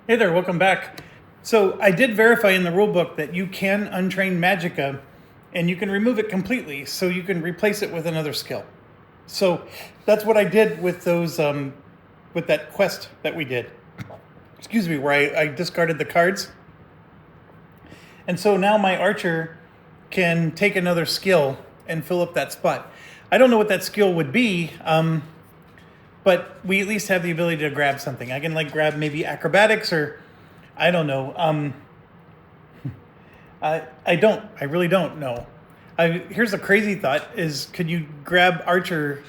Hey there, welcome back. So I did verify in the rulebook that you can untrain Magicka and you can remove it completely, so you can replace it with another skill. So that's what I did with those with that quest that we did. Excuse me, where I discarded the cards. And so now my archer can take another skill and fill up that spot. I don't know what that skill would be, but we at least have the ability to grab something. I can like grab maybe acrobatics or I don't know. I really don't know. Here's a crazy thought: is could you grab archer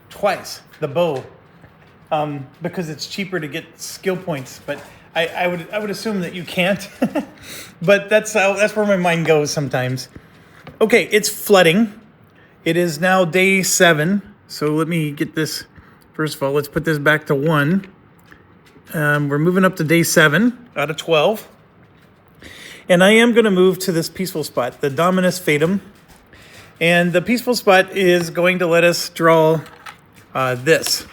twice, the bow, because it's cheaper to get skill points? But I would assume that you can't. But that's where my mind goes sometimes. Okay, it's flooding. It is now day 7. So let me get this. First of all, let's put this back to 1. We're moving up to day 7 out of 12. And I am going to move to this peaceful spot, the Dominus Fatum. And the peaceful spot is going to let us draw this.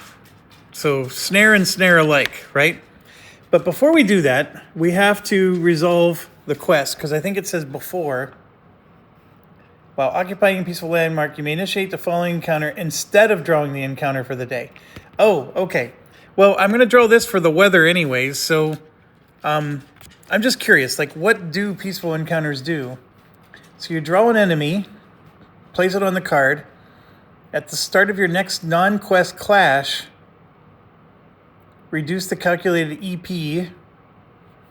So snare and snare alike, right? But before we do that, we have to resolve the quest, because I think it says before, while occupying a peaceful landmark, you may initiate the following encounter instead of drawing the encounter for the day. Oh, okay. Well, I'm going to draw this for the weather anyways, so I'm just curious, like, what do peaceful encounters do? So you draw an enemy, place it on the card. At the start of your next non-quest clash, reduce the calculated EP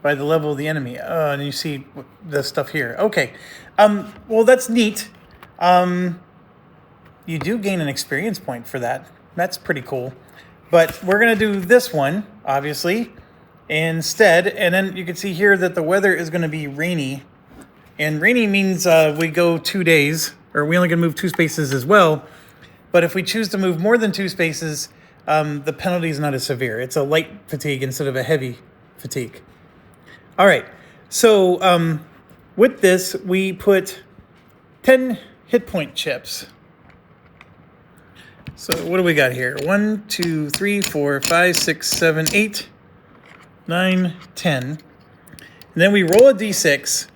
by the level of the enemy. And you see the stuff here. Okay. Well, that's neat. You do gain an experience point for that. That's pretty cool. But we're going to do this one, obviously, instead. And then you can see here that the weather is going to be rainy. And rainy means we go 2 days, or we only can move 2 spaces as well. But if we choose to move more than 2 spaces, the penalty is not as severe. It's a light fatigue instead of a heavy fatigue. All right. So with this, we put 10 hit point chips. So what do we got here? 1, 2, 3, 4, 5, 6, 7, 8, 9, 10. And then we roll a d6,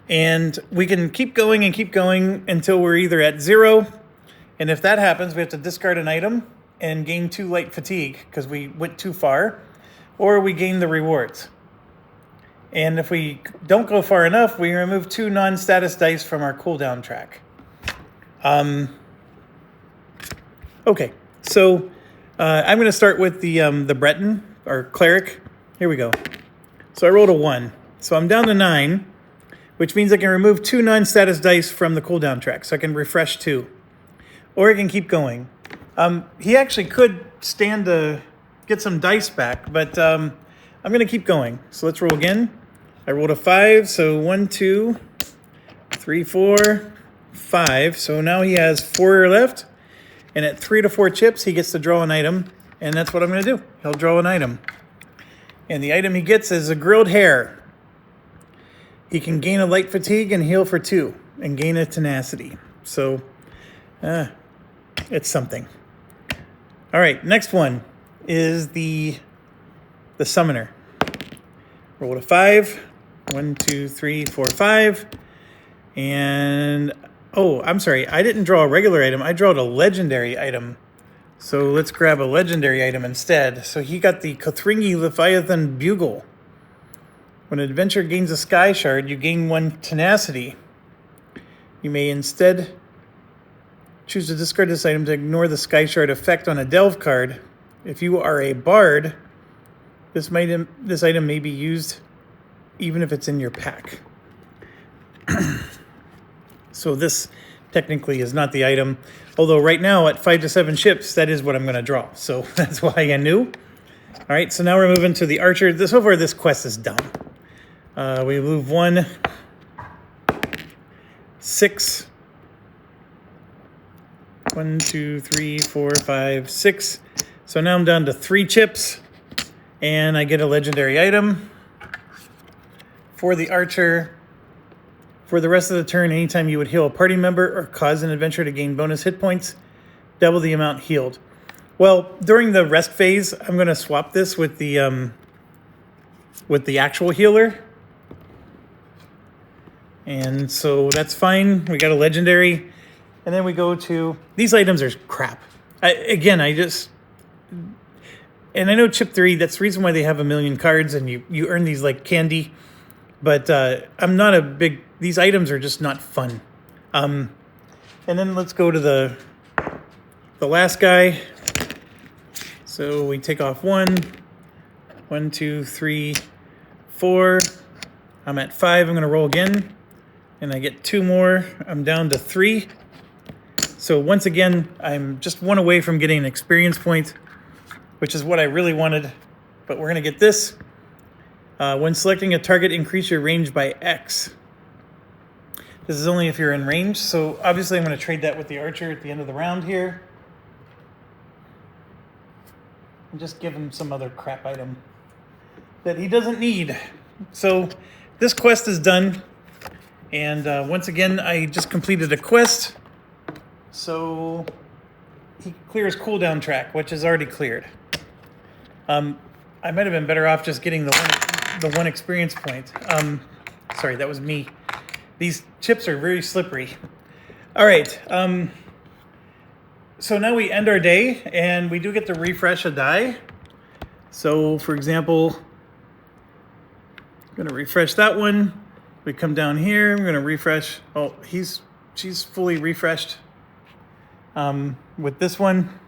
and we can keep going and keep going until we're either at 0. And if that happens, we have to discard an item and gain 2 light fatigue because we went too far, or we gain the rewards. And if we don't go far enough, we remove 2 non-status dice from our cooldown track. Okay, so I'm going to start with the Breton, or Cleric. Here we go. So I rolled a 1. So I'm down to 9, which means I can remove 2 non-status dice from the cooldown track. So I can refresh 2. Or I can keep going. He actually could stand to get some dice back, but I'm going to keep going. So let's roll again. I rolled a 5, so 1, 2, 3, 4, 5. So now he has 4 left. And at 3 to 4 chips, he gets to draw an item. And that's what I'm going to do. He'll draw an item. And the item he gets is a grilled hare. He can gain a light fatigue and heal for 2. And gain a tenacity. So, it's something. All right, next one is the summoner. Roll a 5. 1, 2, 3, 4, 5. And, oh, I'm sorry. I didn't draw a regular item. I drew a legendary item. So let's grab a legendary item instead. So he got the Kothringi Leviathan Bugle. When an adventurer gains a sky shard, you gain 1 tenacity. You may instead choose to discard this item to ignore the sky shard effect on a delve card. If you are a bard, this item may be used even if it's in your pack. So this technically is not the item, although right now at 5 to 7 ships, that is what I'm going to draw. So that's why I knew. All right, so now we're moving to the archer. So far, this quest is dumb. We move 1, 6, 1, 2, 3, 4, 5, 6. So now I'm down to 3 chips, and I get a legendary item for the archer. For the rest of the turn, anytime you would heal a party member or cause an adventurer to gain bonus hit points, double the amount healed. Well, during the rest phase, I'm going to swap this with the with the actual healer. And so that's fine. We got a legendary. And then we go to... These items are crap. And I know Chip 3, that's the reason why they have 1,000,000 cards and you earn these like candy. But I'm not a big... These items are just not fun. And then let's go to the last guy. So we take off 1, 2, 3, 4. I'm at 5. I'm going to roll again. And I get 2 more. I'm down to 3. So once again, I'm just 1 away from getting an experience point, which is what I really wanted. But we're going to get this. When selecting a target, increase your range by X. This is only if you're in range. So obviously I'm going to trade that with the archer at the end of the round here. And just give him some other crap item that he doesn't need. So this quest is done. And once again, I just completed a quest. So he clears cooldown track, which is already cleared. I might have been better off just getting the one experience point. Sorry, that was me. These chips are very slippery. All right. So now we end our day, and we do get to refresh a die. So, for example, I'm going to refresh that one. We come down here. I'm going to refresh. Oh, she's fully refreshed. With this one,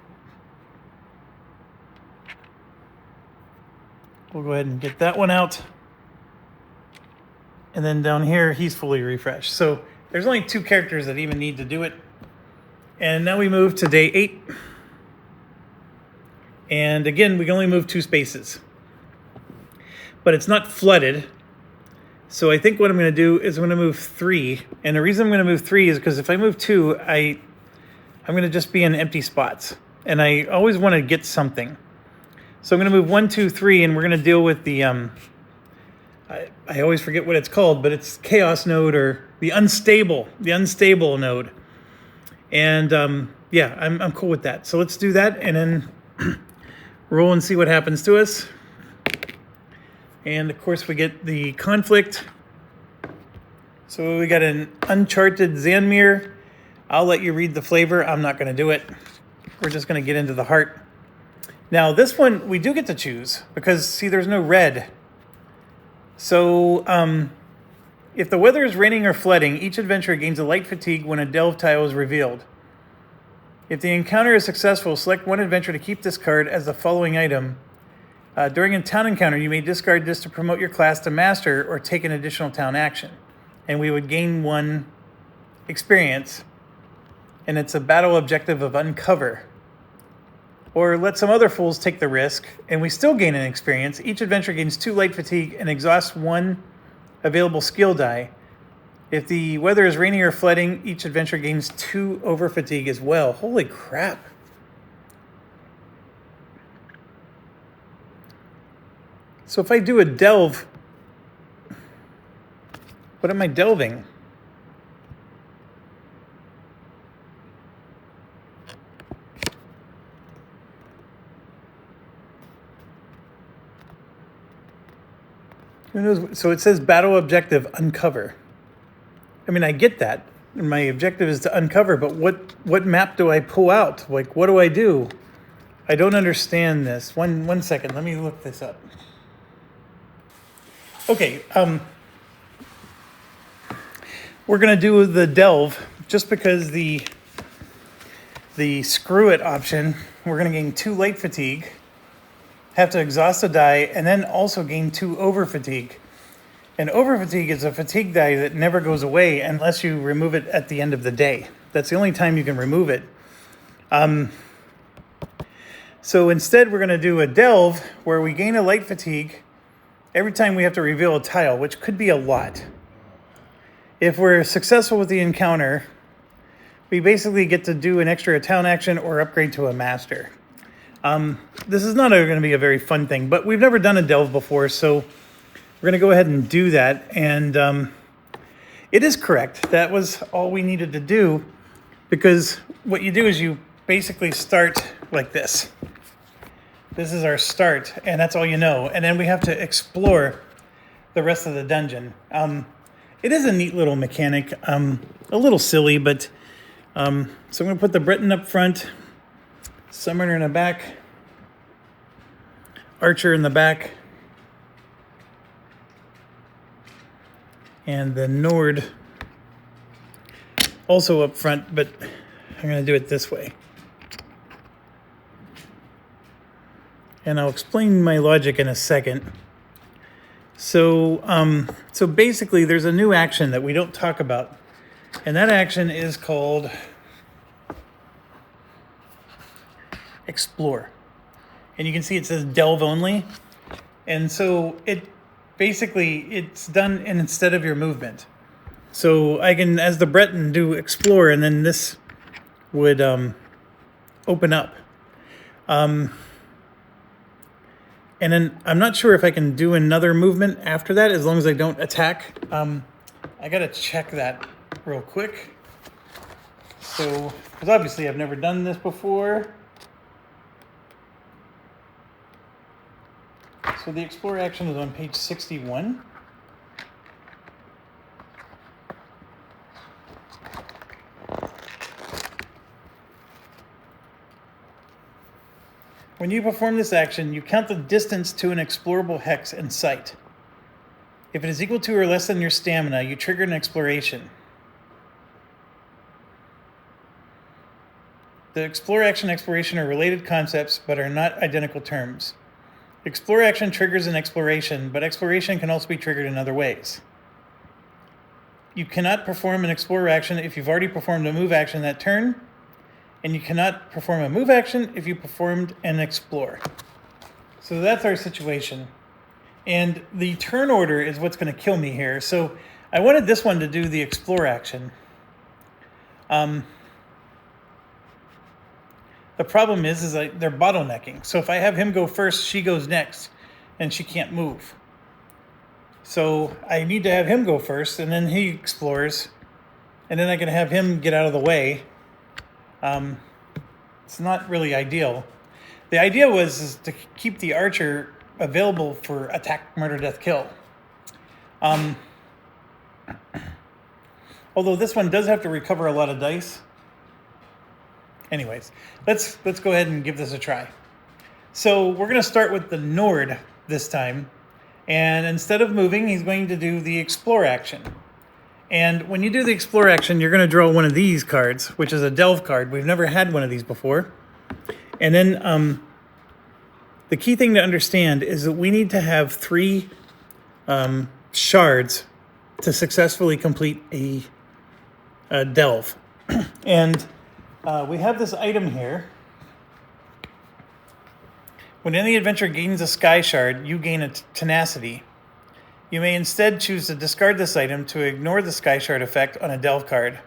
we'll go ahead and get that one out. And then down here, he's fully refreshed. So there's only 2 characters that even need to do it. And now we move to day 8. And again, we can only move 2 spaces. But it's not flooded. So I think what I'm going to do is I'm going to move 3. And the reason I'm going to move 3 is because if I move 2, I'm going to just be in empty spots. And I always want to get something. So I'm going to move 1, 2, 3, and we're going to deal with the... I always forget what it's called, but it's chaos node or the unstable node. And yeah, I'm cool with that. So let's do that and then roll and see what happens to us. And of course we get the conflict. So we got an uncharted Zanmir. I'll let you read the flavor. I'm not going to do it. We're just going to get into the heart. Now this one we do get to choose because see there's no red. So, if the weather is raining or flooding, each adventurer gains a light fatigue when a delve tile is revealed. If the encounter is successful, select one adventurer to keep this card as the following item. During a town encounter, you may discard this to promote your class to master or take an additional town action. And we would gain 1 experience. And it's a battle objective of uncover. Or let some other fools take the risk, and we still gain an experience. Each adventurer gains 2 light fatigue and exhausts 1 available skill die. If the weather is rainy or flooding, each adventurer gains 2 over fatigue as well. Holy crap. So if I do a delve, what am I delving? Who knows? So it says battle objective uncover. I mean, I get that. And my objective is to uncover, but what map do I pull out? Like, what do I do? I don't understand this. One second. Let me look this up. Okay. We're going to do the delve just because the screw it option, we're going to gain 2 light fatigue. Have to exhaust a die, and then also gain 2 over fatigue. And over fatigue is a fatigue die that never goes away unless you remove it at the end of the day. That's the only time you can remove it. So instead, we're going to do a delve where we gain a light fatigue every time we have to reveal a tile, which could be a lot. If we're successful with the encounter, we basically get to do an extra town action or upgrade to a master. This is not going to be a very fun thing, but we've never done a delve before, so we're going to go ahead and do that. And it is correct. That was all we needed to do, because what you do is you basically start like this. This is our start, and that's all you know. And then we have to explore the rest of the dungeon. It is a neat little mechanic, a little silly, but so I'm going to put the Breton up front, Summoner in the back, Archer in the back, and the Nord also up front, but I'm going to do it this way. And I'll explain my logic in a second. So basically there's a new action that we don't talk about, and that action is called Explore. And you can see it says delve only. And so it's done instead of your movement. So I can, as the Breton, do explore, and then this would open up. And then I'm not sure if I can do another movement after that, as long as I don't attack. I gotta check that real quick. So, because obviously I've never done this before. So the explore action is on page 61. When you perform this action, you count the distance to an explorable hex in sight. If it is equal to or less than your stamina, you trigger an exploration. The explore action and exploration are related concepts, but are not identical terms. Explore action triggers an exploration, but exploration can also be triggered in other ways. You cannot perform an explore action if you've already performed a move action that turn, and you cannot perform a move action if you performed an explore. So that's our situation. And the turn order is what's going to kill me here. So I wanted this one to do the explore action. The problem is they're bottlenecking. So if I have him go first, she goes next, and she can't move. So I need to have him go first, and then he explores, and then I can have him get out of the way. It's not really ideal. The idea was to keep the Archer available for attack, murder, death, kill. Although this one does have to recover a lot of dice. Anyways, let's go ahead and give this a try. So we're going to start with the Nord this time. And instead of moving, he's going to do the explore action. And when you do the explore action, you're going to draw one of these cards, which is a delve card. We've never had one of these before. And then the key thing to understand is that we need to have 3 shards to successfully complete a delve. And we have this item here. When any adventure gains a sky shard, you gain a tenacity. You may instead choose to discard this item to ignore the sky shard effect on a delve card.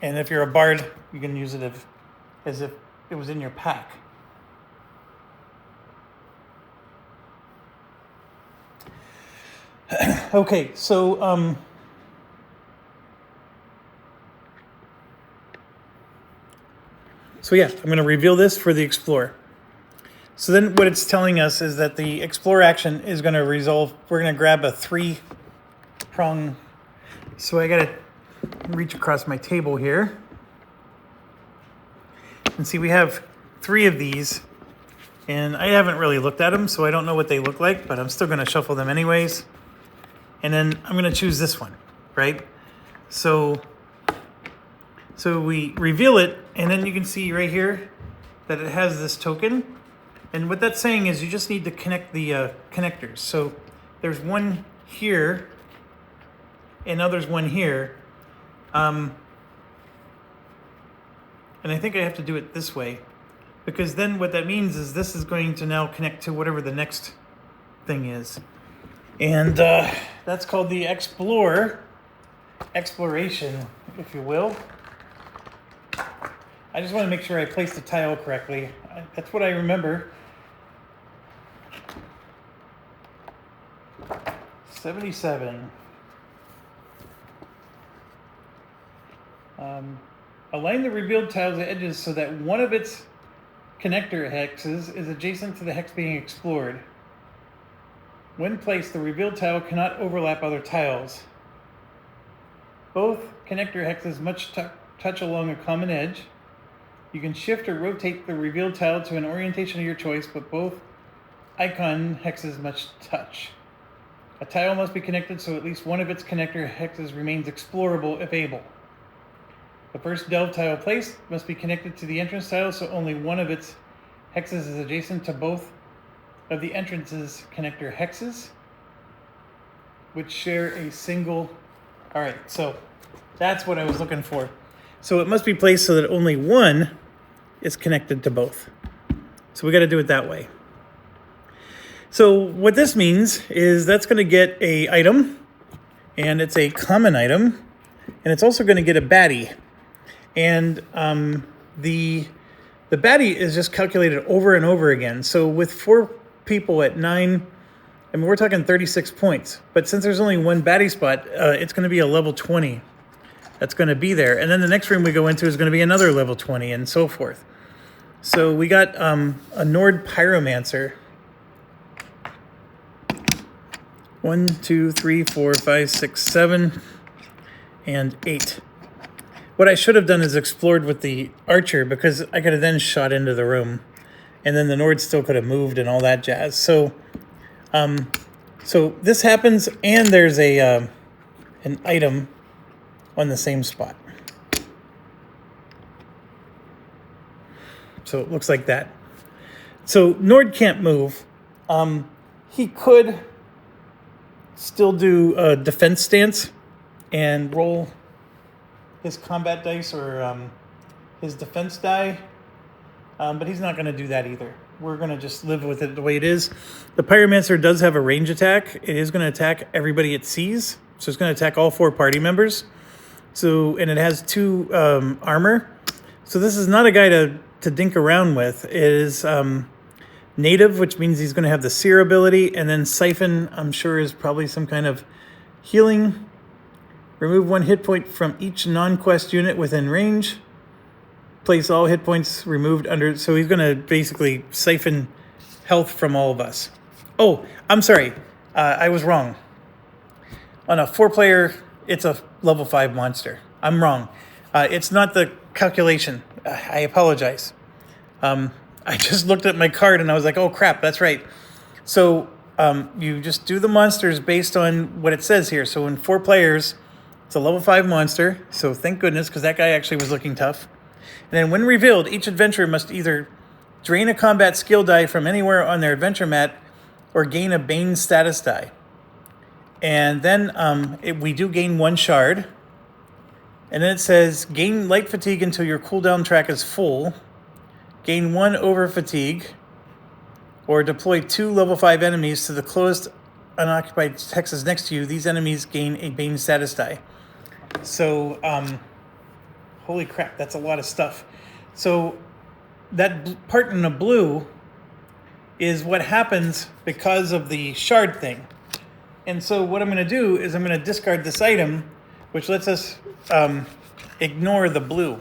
And if you're a bard, you can use it as if it was in your pack. Okay, so yeah, I'm going to reveal this for the explore. So then what it's telling us is that the explore action is going to resolve. We're going to grab a 3-prong. So I got to reach across my table here. And see, we have 3 of these. And I haven't really looked at them, so I don't know what they look like, but I'm still going to shuffle them anyways. And then I'm going to choose this one, right? So we reveal it, and then you can see right here that it has this token. And what that's saying is you just need to connect the connectors. So there's one here, and now there's one here. And I think I have to do it this way, because then what that means is this is going to now connect to whatever the next thing is. And that's called the exploration, if you will. I just want to make sure I place the tile correctly. That's what I remember. 77. Align the revealed tile's edges so that one of its connector hexes is adjacent to the hex being explored. When placed, the revealed tile cannot overlap other tiles. Both connector hexes must touch along a common edge. You can shift or rotate the revealed tile to an orientation of your choice, but both icon hexes must touch. A tile must be connected so at least one of its connector hexes remains explorable if able. The first delve tile placed must be connected to the entrance tile so only one of its hexes is adjacent to both of the entrance's connector hexes, which share a single... All right, so that's what I was looking for. So it must be placed so that only one is connected to both. So we got to do it that way. So what this means is that's going to get a item, and it's a common item, and it's also going to get a baddie. And the baddie is just calculated over and over again. So with 4 people at 9, I mean, we're talking 36 points. But since there's only one baddie spot, it's going to be a level 20 that's going to be there. And then the next room we go into is going to be another level 20 and so forth. So we got a Nord Pyromancer. 1, 2, 3, 4, 5, 6, 7, and 8. What I should have done is explored with the archer, because I could have then shot into the room, and then the Nord still could have moved and all that jazz. So, so this happens, and there's a an item on the same spot. So it looks like that. So Nord can't move. He could still do a defense stance and roll his combat dice or his defense die, but he's not going to do that either. We're going to just live with it the way it is. The Pyromancer does have a range attack. It is going to attack everybody it sees, so it's going to attack all 4 party members. So, and it has 2 armor. So this is not a guy to dink around with. It is native, which means he's going to have the Seer ability, and then Siphon, I'm sure, is probably some kind of healing. Remove 1 hit point from each non-quest unit within range. Place all hit points removed under... So he's going to basically siphon health from all of us. Oh, I'm sorry. I was wrong. On a 4-player, it's a level 5 monster. I'm wrong. It's not the calculation. I apologize. I just looked at my card and I was like, oh crap, that's right. So you just do the monsters based on what it says here. So in 4 players, it's a level 5 monster. So thank goodness, because that guy actually was looking tough. And then when revealed, each adventurer must either drain a combat skill die from anywhere on their adventure mat or gain a Bane status die. And then we do gain 1 shard. And then it says, gain light fatigue until your cooldown track is full. Gain 1 over fatigue, or deploy 2 level 5 enemies to the closest unoccupied hexes next to you. These enemies gain a Bane status die. So, holy crap, that's a lot of stuff. So that part in the blue is what happens because of the shard thing. And so what I'm going to do is I'm going to discard this item, which lets us ignore the blue.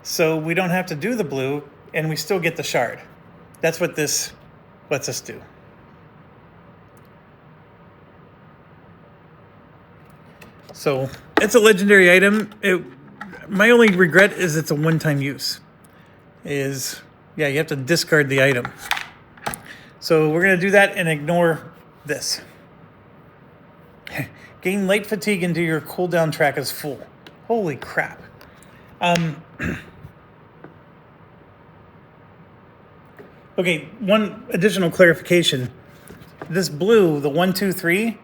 So we don't have to do the blue, and we still get the shard. That's what this lets us do. So it's a legendary item. My only regret is it's a one-time use. You have to discard the item. So we're going to do that and ignore this. Gain light fatigue until your cooldown track is full. Holy crap. Okay, one additional clarification. This blue, the 1, 2, 3,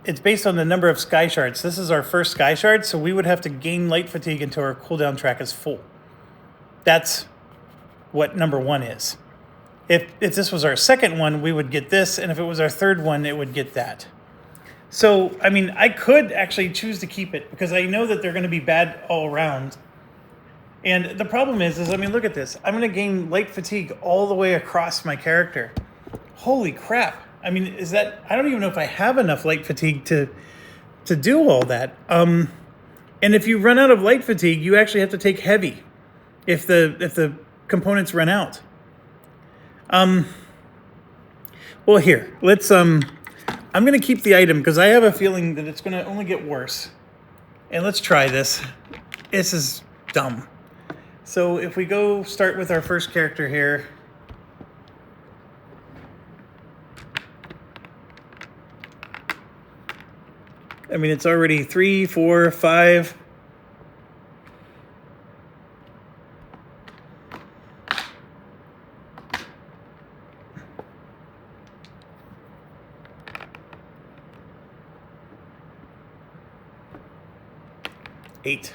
it's based on the number of sky shards. This is our first sky shard, so we would have to gain light fatigue until our cooldown track is full. That's what number 1 is. If this was our second one, we would get this, and if it was our third one, it would get that. So, I mean, I could actually choose to keep it because I know that they're going to be bad all around. And the problem is I mean, look at this. I'm going to gain light fatigue all the way across my character. Holy crap. I mean, I don't even know if I have enough light fatigue to do all that. And if you run out of light fatigue, you actually have to take heavy if the components run out. Well, here, let's, I'm going to keep the item because I have a feeling that it's going to only get worse. And let's try this. This is dumb. So if we go start with our first character here. I mean, it's already 3, 4, 5. Eight.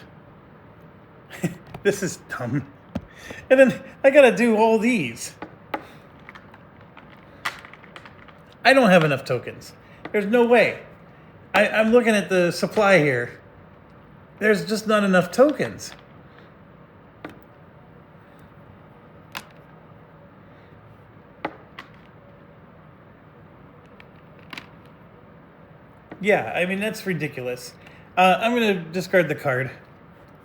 This is dumb. And then I gotta do all these. I don't have enough tokens. There's no way. I'm looking at the supply here. There's just not enough tokens. Yeah, I mean, that's ridiculous. I'm going to discard the card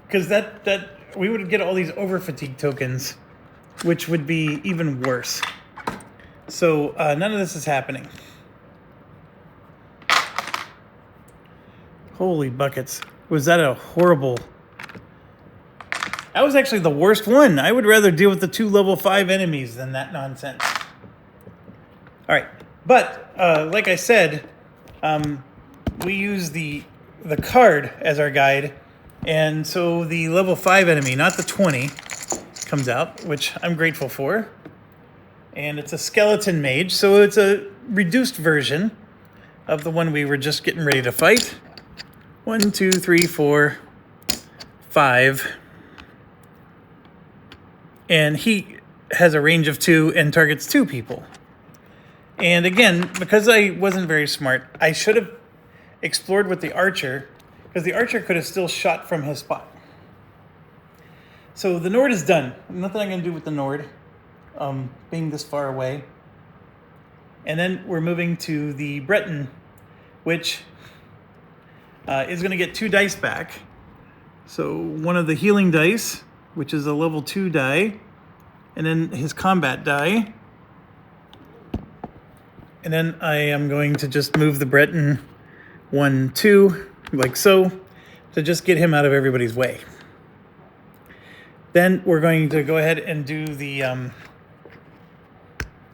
because that we would get all these over fatigue tokens, which would be even worse. So none of this is happening. Holy buckets. Was that a horrible... That was actually the worst one. I would rather deal with the 2 level 5 enemies than that nonsense. All right. But like I said, we use the card as our guide. And so the level 5 enemy, not the 20, comes out, which I'm grateful for. And it's a skeleton mage, so it's a reduced version of the one we were just getting ready to fight. 1, 2, 3, 4, 5. And he has a range of 2 and targets 2 people. And again, because I wasn't very smart, I should have explored with the archer, because the archer could have still shot from his spot. So the Nord is done. Nothing I can do with the Nord, being this far away. And then we're moving to the Breton, which is going to get 2 dice back. So one of the healing dice, which is a level 2 die, and then his combat die. And then I am going to just move the Breton 1, 2, like so, to just get him out of everybody's way. Then we're going to go ahead and do the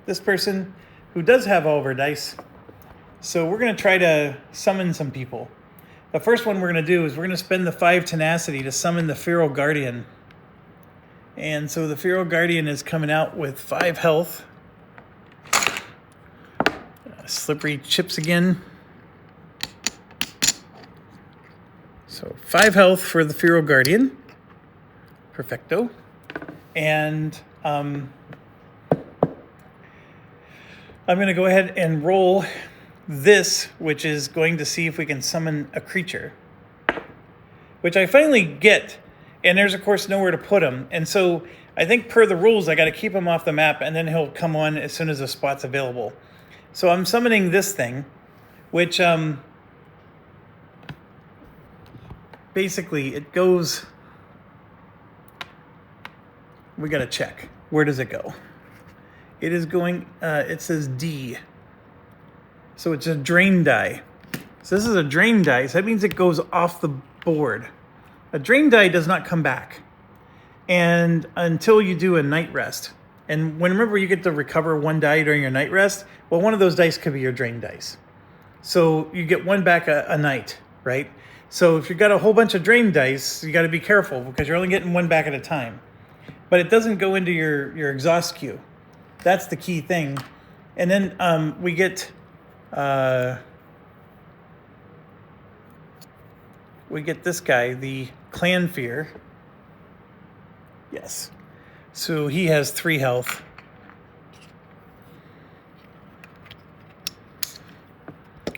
this person who does have all of our dice. So we're going to try to summon some people. The first one we're going to do is we're going to spend the 5 tenacity to summon the Feral Guardian. And so the Feral Guardian is coming out with 5 health. Slippery chips again. So 5 health for the Feral Guardian. Perfecto. And I'm going to go ahead and roll this, which is going to see if we can summon a creature, which I finally get. And there's, of course, nowhere to put him. And so I think per the rules, I got to keep him off the map, and then he'll come on as soon as a spot's available. So I'm summoning this thing, which basically it goes... We got to check. Where does it go? It is going... it says D. So it's a drain die. So this is a drain die. So that means it goes off the board. A drain die does not come back, and until you do a night rest. And remember, you get to recover 1 die during your night rest. Well, one of those dice could be your drain dice. So you get 1 back a night, right? So if you've got a whole bunch of drain dice, you got to be careful because you're only getting 1 back at a time. But it doesn't go into your exhaust queue. That's the key thing. And then we get this guy, the Clan Fear. Yes. So he has 3 health.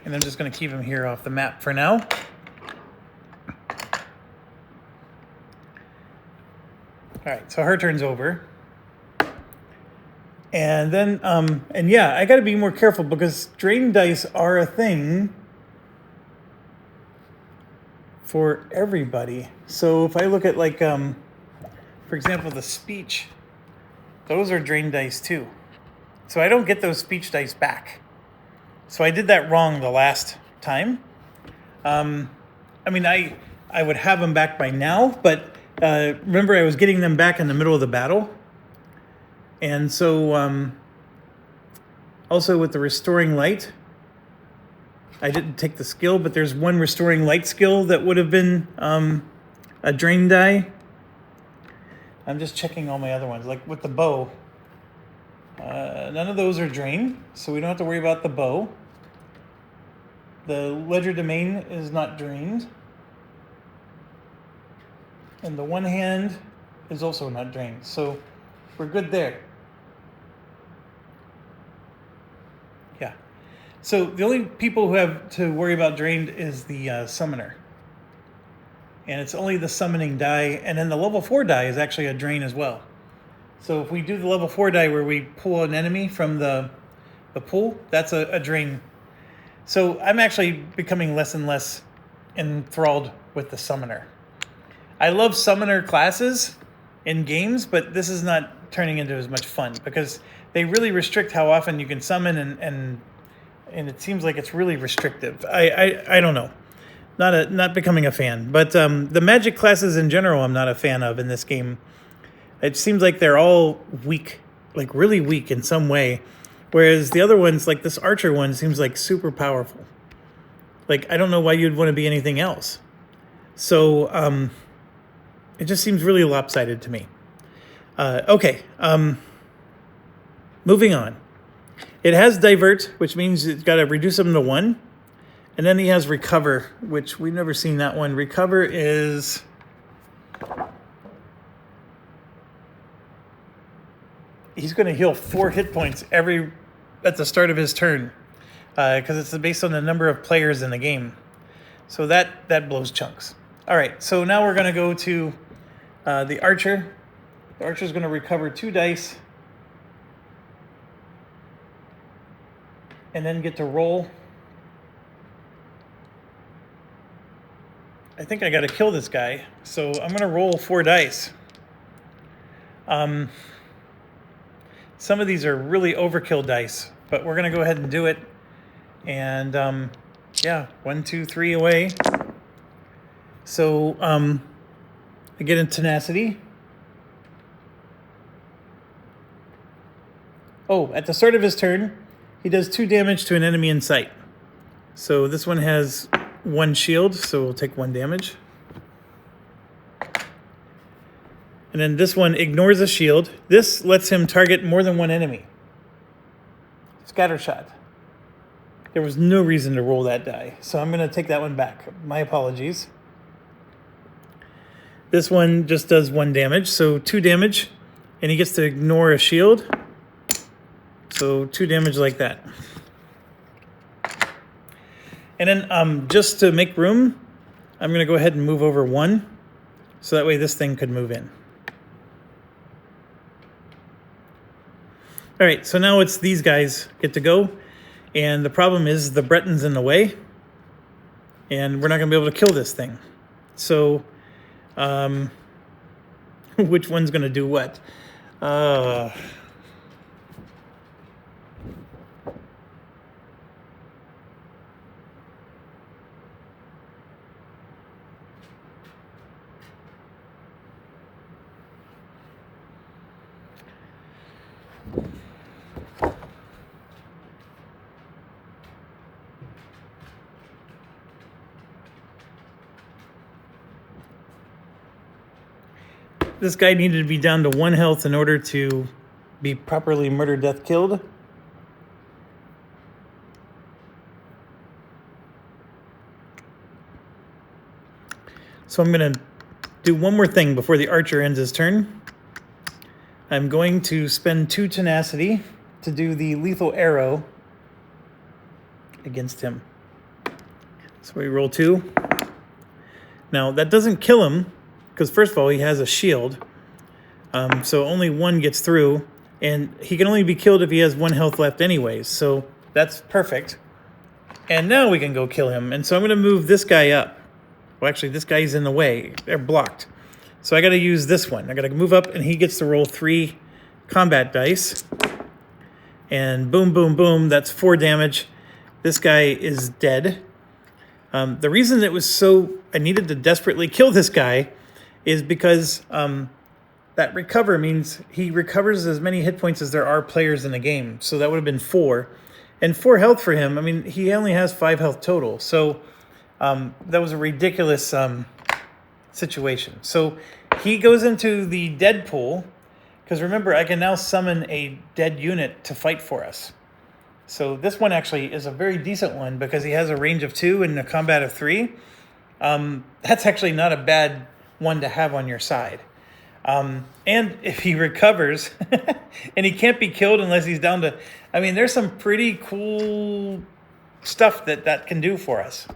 And I'm just going to keep him here off the map for now. All right, so her turn's over. And then, and yeah, I got to be more careful because drain dice are a thing for everybody. So if I look at like, for example, the speech, those are drain dice too. So I don't get those speech dice back. So I did that wrong the last time. I mean, I would have them back by now, but remember I was getting them back in the middle of the battle. And so also with the restoring light, I didn't take the skill, but there's one restoring light skill that would have been a drain die. I'm just checking all my other ones. Like with the bow, none of those are drained, so we don't have to worry about the bow. The ledger domain is not drained. And the one hand is also not drained. So we're good there. Yeah. So the only people who have to worry about drained is the summoner. And it's only the summoning die. And then the level 4 die is actually a drain as well. So if we do the level 4 die where we pull an enemy from the pool, that's a drain. So I'm actually becoming less and less enthralled with the summoner. I love summoner classes in games, but this is not turning into as much fun because they really restrict how often you can summon, and it seems like it's really restrictive. I don't know. Not becoming a fan. But the magic classes in general I'm not a fan of in this game. It seems like they're all weak, like really weak in some way. Whereas the other ones, like this archer one, seems like super powerful. Like, I don't know why you'd want to be anything else. So, it just seems really lopsided to me. Okay, moving on. It has divert, which means it's got to reduce them to 1. And then he has recover, which we've never seen that one. Recover is... he's going to heal 4 hit points at the start of his turn, because it's based on the number of players in the game. So that blows chunks. All right, so now we're going to go to the archer. The archer's going to recover 2 dice and then get to roll. I think I got to kill this guy, so I'm going to roll 4 dice. Some of these are really overkill dice, but we're going to go ahead and do it. And yeah, 1, 2, 3 away. So I get in tenacity. Oh, at the start of his turn, he does 2 damage to an enemy in sight. So this one has 1 shield, so we'll take 1 damage. And then this one ignores a shield. This lets him target more than 1 enemy. Scattershot. There was no reason to roll that die, so I'm going to take that one back. My apologies. This one just does 1 damage, so 2 damage, and he gets to ignore a shield. So 2 damage like that. And then just to make room, I'm going to go ahead and move over 1, so that way this thing could move in. All right, so now it's these guys get to go, and the problem is the Breton's in the way, and we're not going to be able to kill this thing. So, which one's going to do what? This guy needed to be down to 1 health in order to be properly murder, death, killed. So I'm going to do one more thing before the archer ends his turn. I'm going to spend 2 tenacity to do the lethal arrow against him. So we roll 2. Now that doesn't kill him, because first of all, he has a shield. So only 1 gets through, and he can only be killed if he has 1 health left anyways. So that's perfect. And now we can go kill him. And so I'm going to move this guy up. Well, actually, this guy's in the way. They're blocked. So I got to use this one. I got to move up, and he gets to roll 3 combat dice. And boom, boom, boom. That's 4 damage. This guy is dead. The reason it was I needed to desperately kill this guy is because that recover means he recovers as many hit points as there are players in the game. So that would have been 4. And 4 health for him, I mean, he only has 5 health total. So that was a ridiculous situation. So he goes into the dead pool, because remember, I can now summon a dead unit to fight for us. So this one actually is a very decent one because he has a range of 2 and a combat of 3. That's actually not a bad one to have on your side. And if he recovers, and he can't be killed unless he's down to... I mean, there's some pretty cool stuff that can do for us.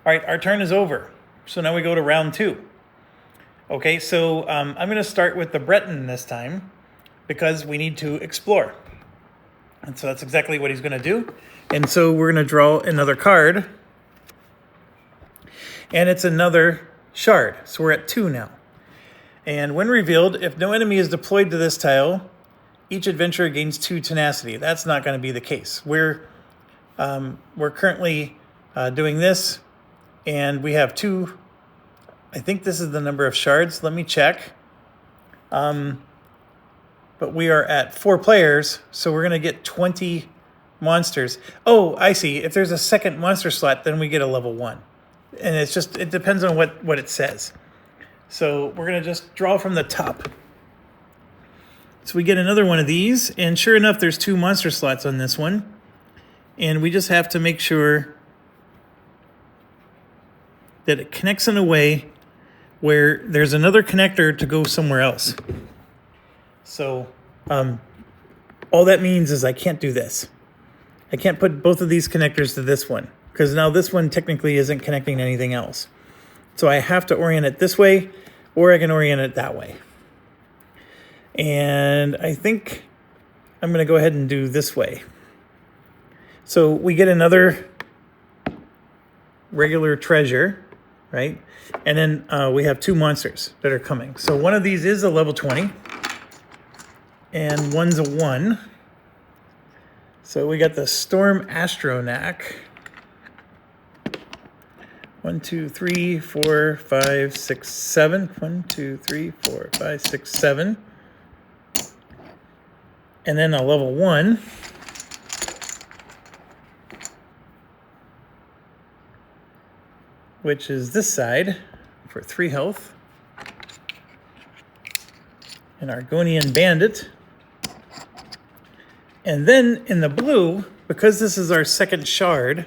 All right, our turn is over. So now we go to round 2. Okay, so I'm going to start with the Breton this time because we need to explore. And so that's exactly what he's going to do. And so we're going to draw another card. And it's another shard. So we're at 2 now. And when revealed, if no enemy is deployed to this tile, each adventurer gains 2 tenacity. That's not going to be the case. We're currently doing this, and we have 2. I think this is the number of shards. Let me check. But we are at 4 players, so we're going to get 20 monsters. Oh, I see. If there's a second monster slot, then we get a level 1. And it depends on what it says. So we're going to just draw from the top. So we get another one of these, and sure enough, there's 2 monster slots on this one. And we just have to make sure that it connects in a way where there's another connector to go somewhere else. So all that means is I can't do this. I can't put both of these connectors to this one, because now this one technically isn't connecting to anything else. So I have to orient it this way, or I can orient it that way. And I think I'm going to go ahead and do this way. So we get another regular treasure, right? And then we have 2 monsters that are coming. So one of these is a level 20, and one's a 1. So we got the Storm Astronac. 1, 2, 3, 4, 5, 6, 7. 1, 2, 3, 4, 5, 6, 7. And then a level 1. Which is this side for 3 health. An Argonian Bandit. And then in the blue, because this is our second shard,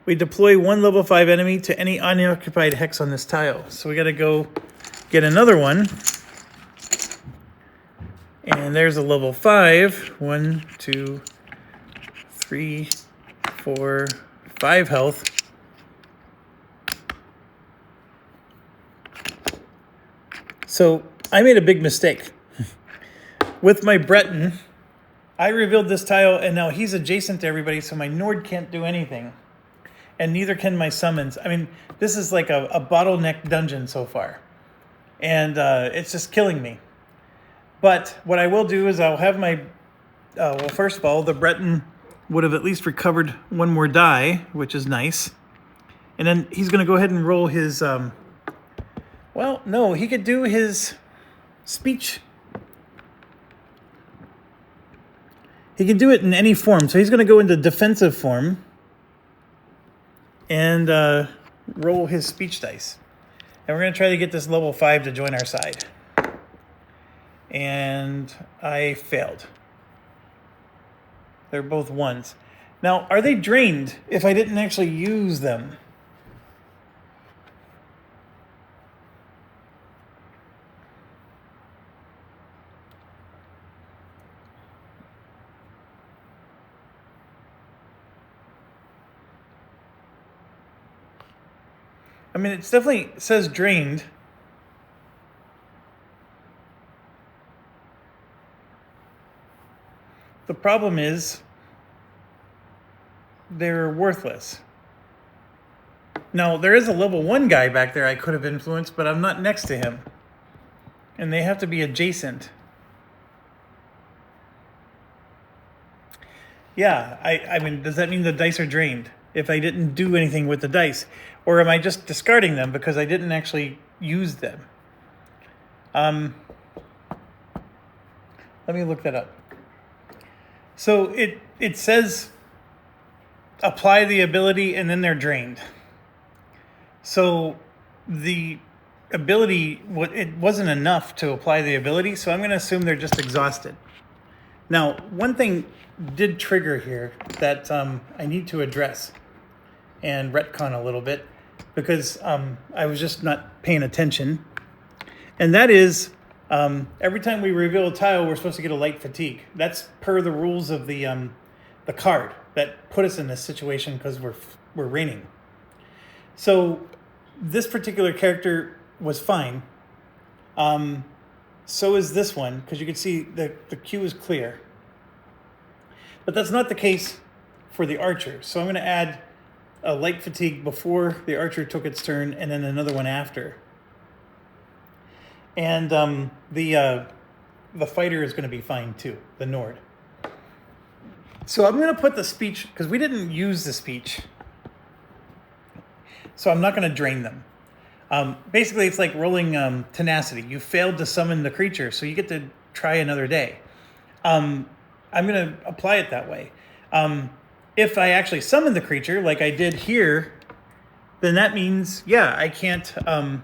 we deploy 1 level 5 enemy to any unoccupied hex on this tile. So we got to go get another one. And there's a level 5. 1, 2, 3, 4, 5 health. So I made a big mistake. With my Breton, I revealed this tile, and now he's adjacent to everybody, so my Nord can't do anything. And neither can my summons. I mean, this is like a bottleneck dungeon so far. And it's just killing me. But what I will do is I'll have my... well, first of all, the Breton would have at least recovered 1 more die, which is nice. And then he's going to go ahead and roll his... well, no, he could do his speech. He can do it in any form. So he's going to go into defensive form and roll his speech dice. And we're going to try to get this level 5 to join our side. And I failed. They're both 1s. Now, are they drained if I didn't actually use them? I mean, it definitely says drained. The problem is they're worthless. Now, there is a level 1 guy back there I could have influenced, but I'm not next to him. And they have to be adjacent. Yeah, I mean, does that mean the dice are drained if I didn't do anything with the dice? Or am I just discarding them because I didn't actually use them? Let me look that up. So it says apply the ability and then they're drained. So the ability, it wasn't enough to apply the ability, so I'm going to assume they're just exhausted. Now, one thing did trigger here that I need to address and retcon a little bit because I was just not paying attention. And that is, every time we reveal a tile, we're supposed to get a light fatigue. That's per the rules of the card that put us in this situation because we're raining. So this particular character was fine. So is this one, because you can see the queue is clear. But that's not the case for the archer. So I'm going to add a light fatigue before the archer took its turn and then another one after. And the fighter is going to be fine too, the Nord. So I'm going to put the speech, because we didn't use the speech. So I'm not going to drain them. Basically, it's like rolling tenacity. You failed to summon the creature, so you get to try another day. I'm going to apply it that way. If I actually summon the creature, like I did here, then that means, yeah, I can't... I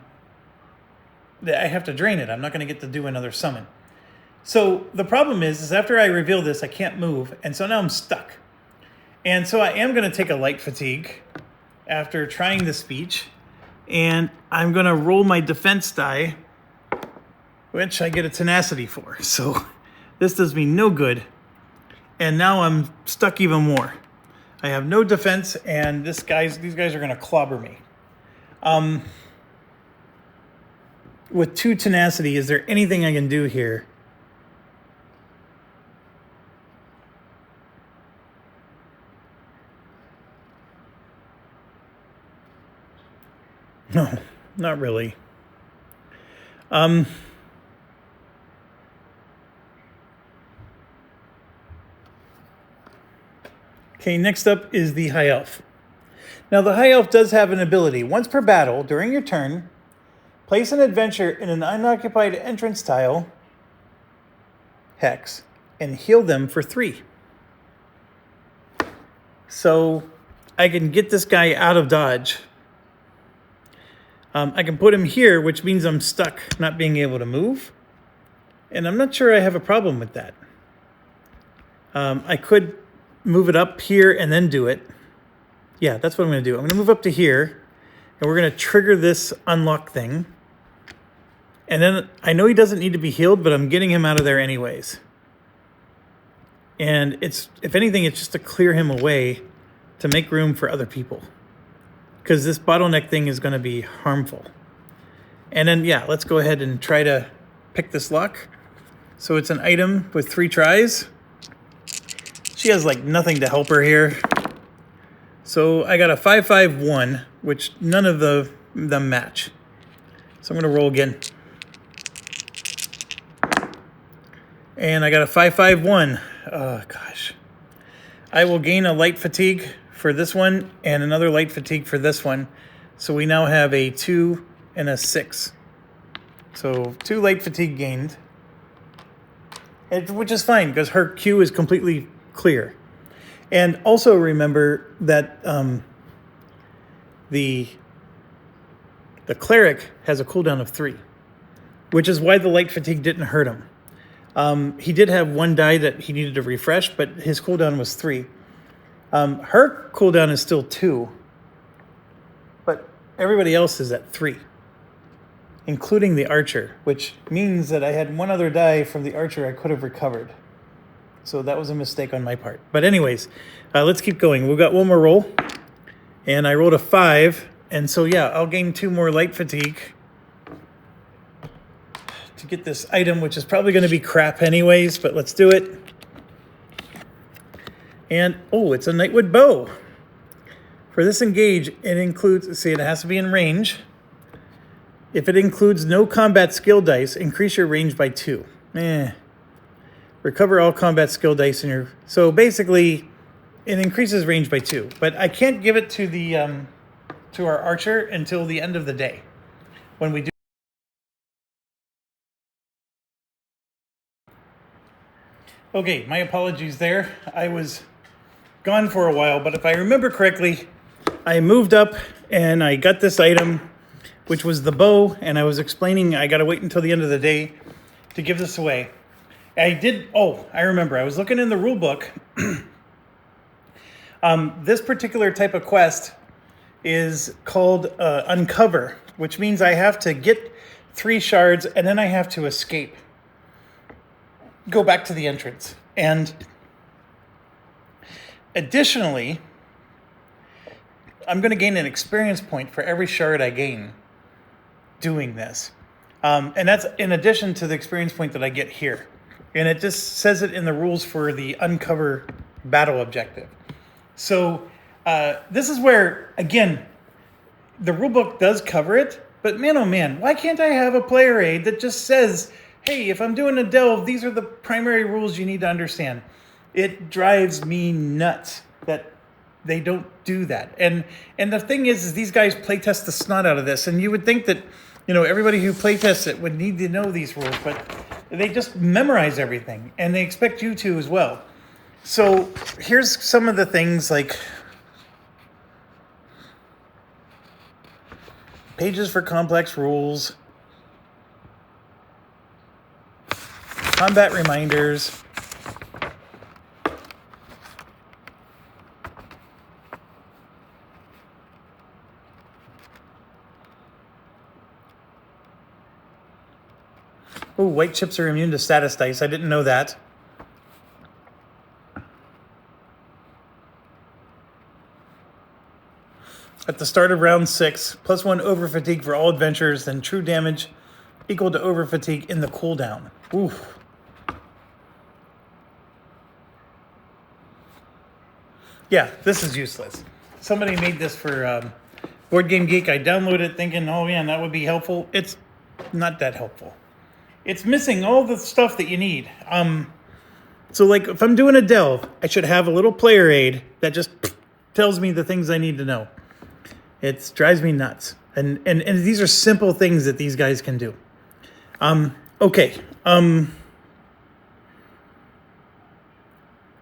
have to drain it. I'm not going to get to do another summon. So the problem is after I reveal this, I can't move, and so now I'm stuck. And so I am going to take a light fatigue after trying the speech, and I'm going to roll my defense die, which I get a tenacity for. So this does me no good, and now I'm stuck even more. I have no defense, and these guys are going to clobber me. With 2 tenacity, is there anything I can do here? No, not really. Okay, next up is the High Elf. Now, the High Elf does have an ability. Once per battle, during your turn, place an adventure in an unoccupied entrance tile, hex, and heal them for 3. So I can get this guy out of dodge. I can put him here, which means I'm stuck not being able to move. And I'm not sure I have a problem with that. I could move it up here and then do it. Yeah, that's what I'm going to do. I'm going to move up to here, and we're going to trigger this unlock thing. And then I know he doesn't need to be healed, but I'm getting him out of there anyways. And if anything, it's just to clear him away to make room for other people. Because this bottleneck thing is going to be harmful. And then, yeah, let's go ahead and try to pick this lock. So it's an item with 3 tries. She has like nothing to help her here. So I got a 5-5-1, which none of them match. So I'm going to roll again. And I got a 5-5-1. Oh, gosh. I will gain a light fatigue for this one and another light fatigue for this one. So we now have a 2 and a 6. So 2 light fatigue gained. Which is fine because her queue is completely clear. And also remember that the cleric has a cooldown of 3, which is why the light fatigue didn't hurt him. He did have 1 die that he needed to refresh, but his cooldown was 3. Her cooldown is still 2, but everybody else is at 3, including the archer, which means that I had 1 other die from the archer I could have recovered. So that was a mistake on my part. But anyways, let's keep going. We've got 1 more roll, and I rolled a 5, and so yeah, I'll gain 2 more light fatigue to get this item, which is probably going to be crap anyways, but let's do it. And, oh, it's a Nightwood bow. For this engage, it includes, see, it has to be in range. If it includes no combat skill dice, increase your range by 2. Recover all combat skill dice in your... So basically, it increases range by 2, but I can't give it to the to our archer until the end of the day when we do. Okay, my apologies there. I was gone for a while, but if I remember correctly, I moved up and I got this item, which was the bow, and I was explaining I got to wait until the end of the day to give this away. I remember. I was looking in the rule book. This particular type of quest is called Uncover, which means I have to get 3 shards and then I have to escape. Go back to the entrance. And additionally, I'm going to gain an experience point for every shard I gain doing this. And that's in addition to the experience point that I get here. And it just says it in the rules for the Uncover battle objective. So this is where, again, the rulebook does cover it, but man, oh man, why can't I have a player aid that just says, hey, if I'm doing a delve, these are the primary rules you need to understand. It drives me nuts that they don't do that. And the thing is these guys playtest the snot out of this, and you would think that, you know, everybody who playtests it would need to know these rules, but they just memorize everything, and they expect you to as well. So here's some of the things like pages for complex rules, combat reminders, oh, white chips are immune to status dice. I didn't know that. At the start of round 6, +1 over fatigue for all adventurers, then true damage equal to over fatigue in the cooldown. Oof. Yeah, this is useless. Somebody made this for Board Game Geek. I downloaded it thinking, oh man, that would be helpful. It's not that helpful. It's missing all the stuff that you need. So like if I'm doing a delve, I should have a little player aid that just tells me the things I need to know. It drives me nuts. And these are simple things that these guys can do. Okay.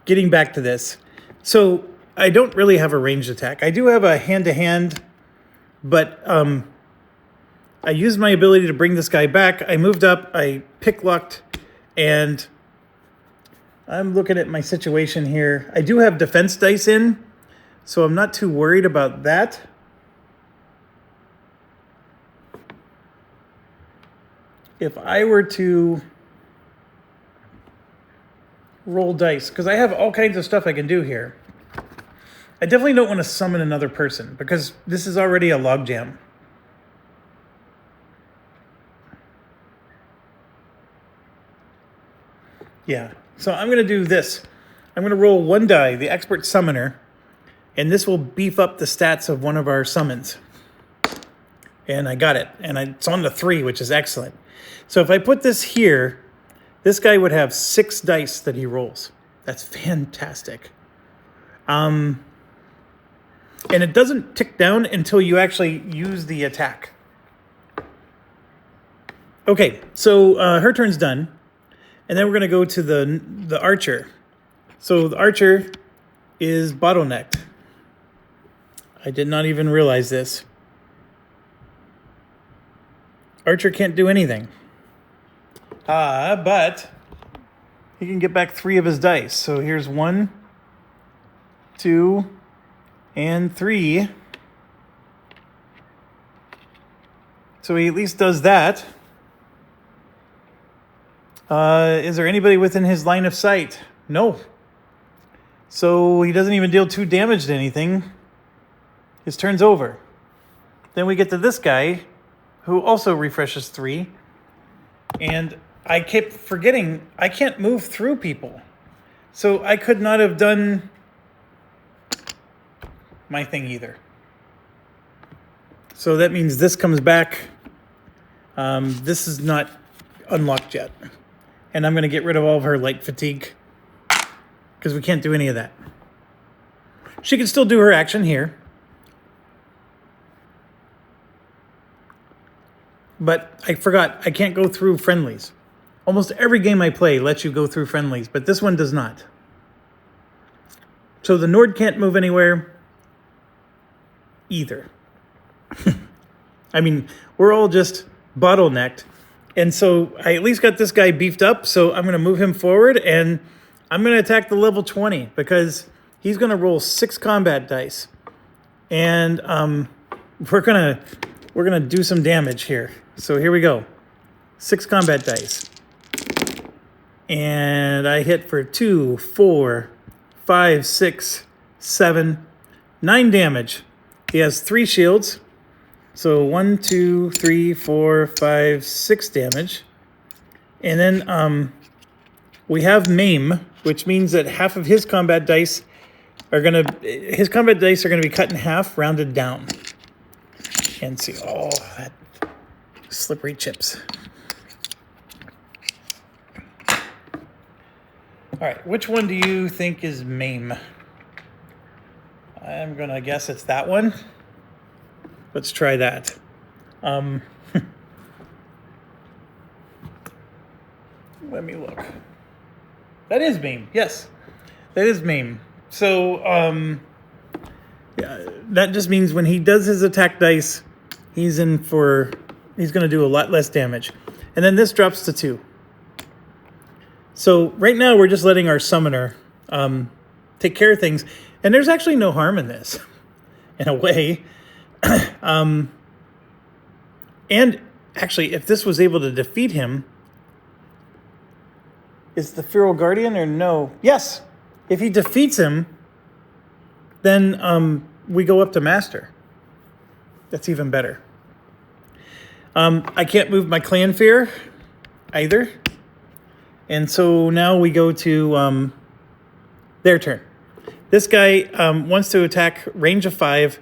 Getting back to this. So I don't really have a ranged attack. I do have a hand-to-hand, but I used my ability to bring this guy back. I moved up, I pick-locked, and I'm looking at my situation here. I do have defense dice in, so I'm not too worried about that. If I were to roll dice, because I have all kinds of stuff I can do here, I definitely don't want to summon another person because this is already a logjam. Yeah, so I'm going to do this. I'm going to roll 1 die, the expert summoner, and this will beef up the stats of one of our summons. And I got it, and it's on the 3, which is excellent. So if I put this here, this guy would have 6 dice that he rolls. That's fantastic. And it doesn't tick down until you actually use the attack. Okay, so her turn's done. And then we're going to go to the archer. So the archer is bottlenecked. I did not even realize this. Archer can't do anything. But he can get back 3 of his dice. So here's 1, 2, and 3. So he at least does that. Is there anybody within his line of sight? No. So he doesn't even deal 2 damage to anything. His turn's over. Then we get to this guy, who also refreshes 3. And I kept forgetting, I can't move through people. So I could not have done my thing either. So that means this comes back. This is not unlocked yet. And I'm going to get rid of all of her light fatigue because we can't do any of that. She can still do her action here. But I forgot, I can't go through friendlies. Almost every game I play lets you go through friendlies, but this one does not. So the Nord can't move anywhere either. I mean, we're all just bottlenecked. And so I at least got this guy beefed up, so I'm going to move him forward, and I'm going to attack the level 20 because he's going to roll 6 combat dice. And we're gonna do some damage here. So here we go. 6 combat dice. And I hit for 2, 4, 5, 6, 7, 9 damage. He has 3 shields. So 1, 2, 3, 4, 5, 6 damage. And then we have maim, which means that half of his combat dice are gonna be cut in half, rounded down. And see, oh, that slippery chips. All right, which one do you think is maim? I'm gonna guess it's that one. Let's try that. Let me look. That is maim. Yes, that is maim. So yeah, that just means when he does his attack dice, he's going to do a lot less damage. And then this drops to 2. So right now we're just letting our summoner take care of things. And there's actually no harm in this, in a way. And actually, if this was able to defeat him, is the Feral Guardian or no? Yes. If he defeats him, then we go up to Master. That's even better. I can't move my Clan Fear either. And so now we go to their turn. This guy wants to attack range of 5,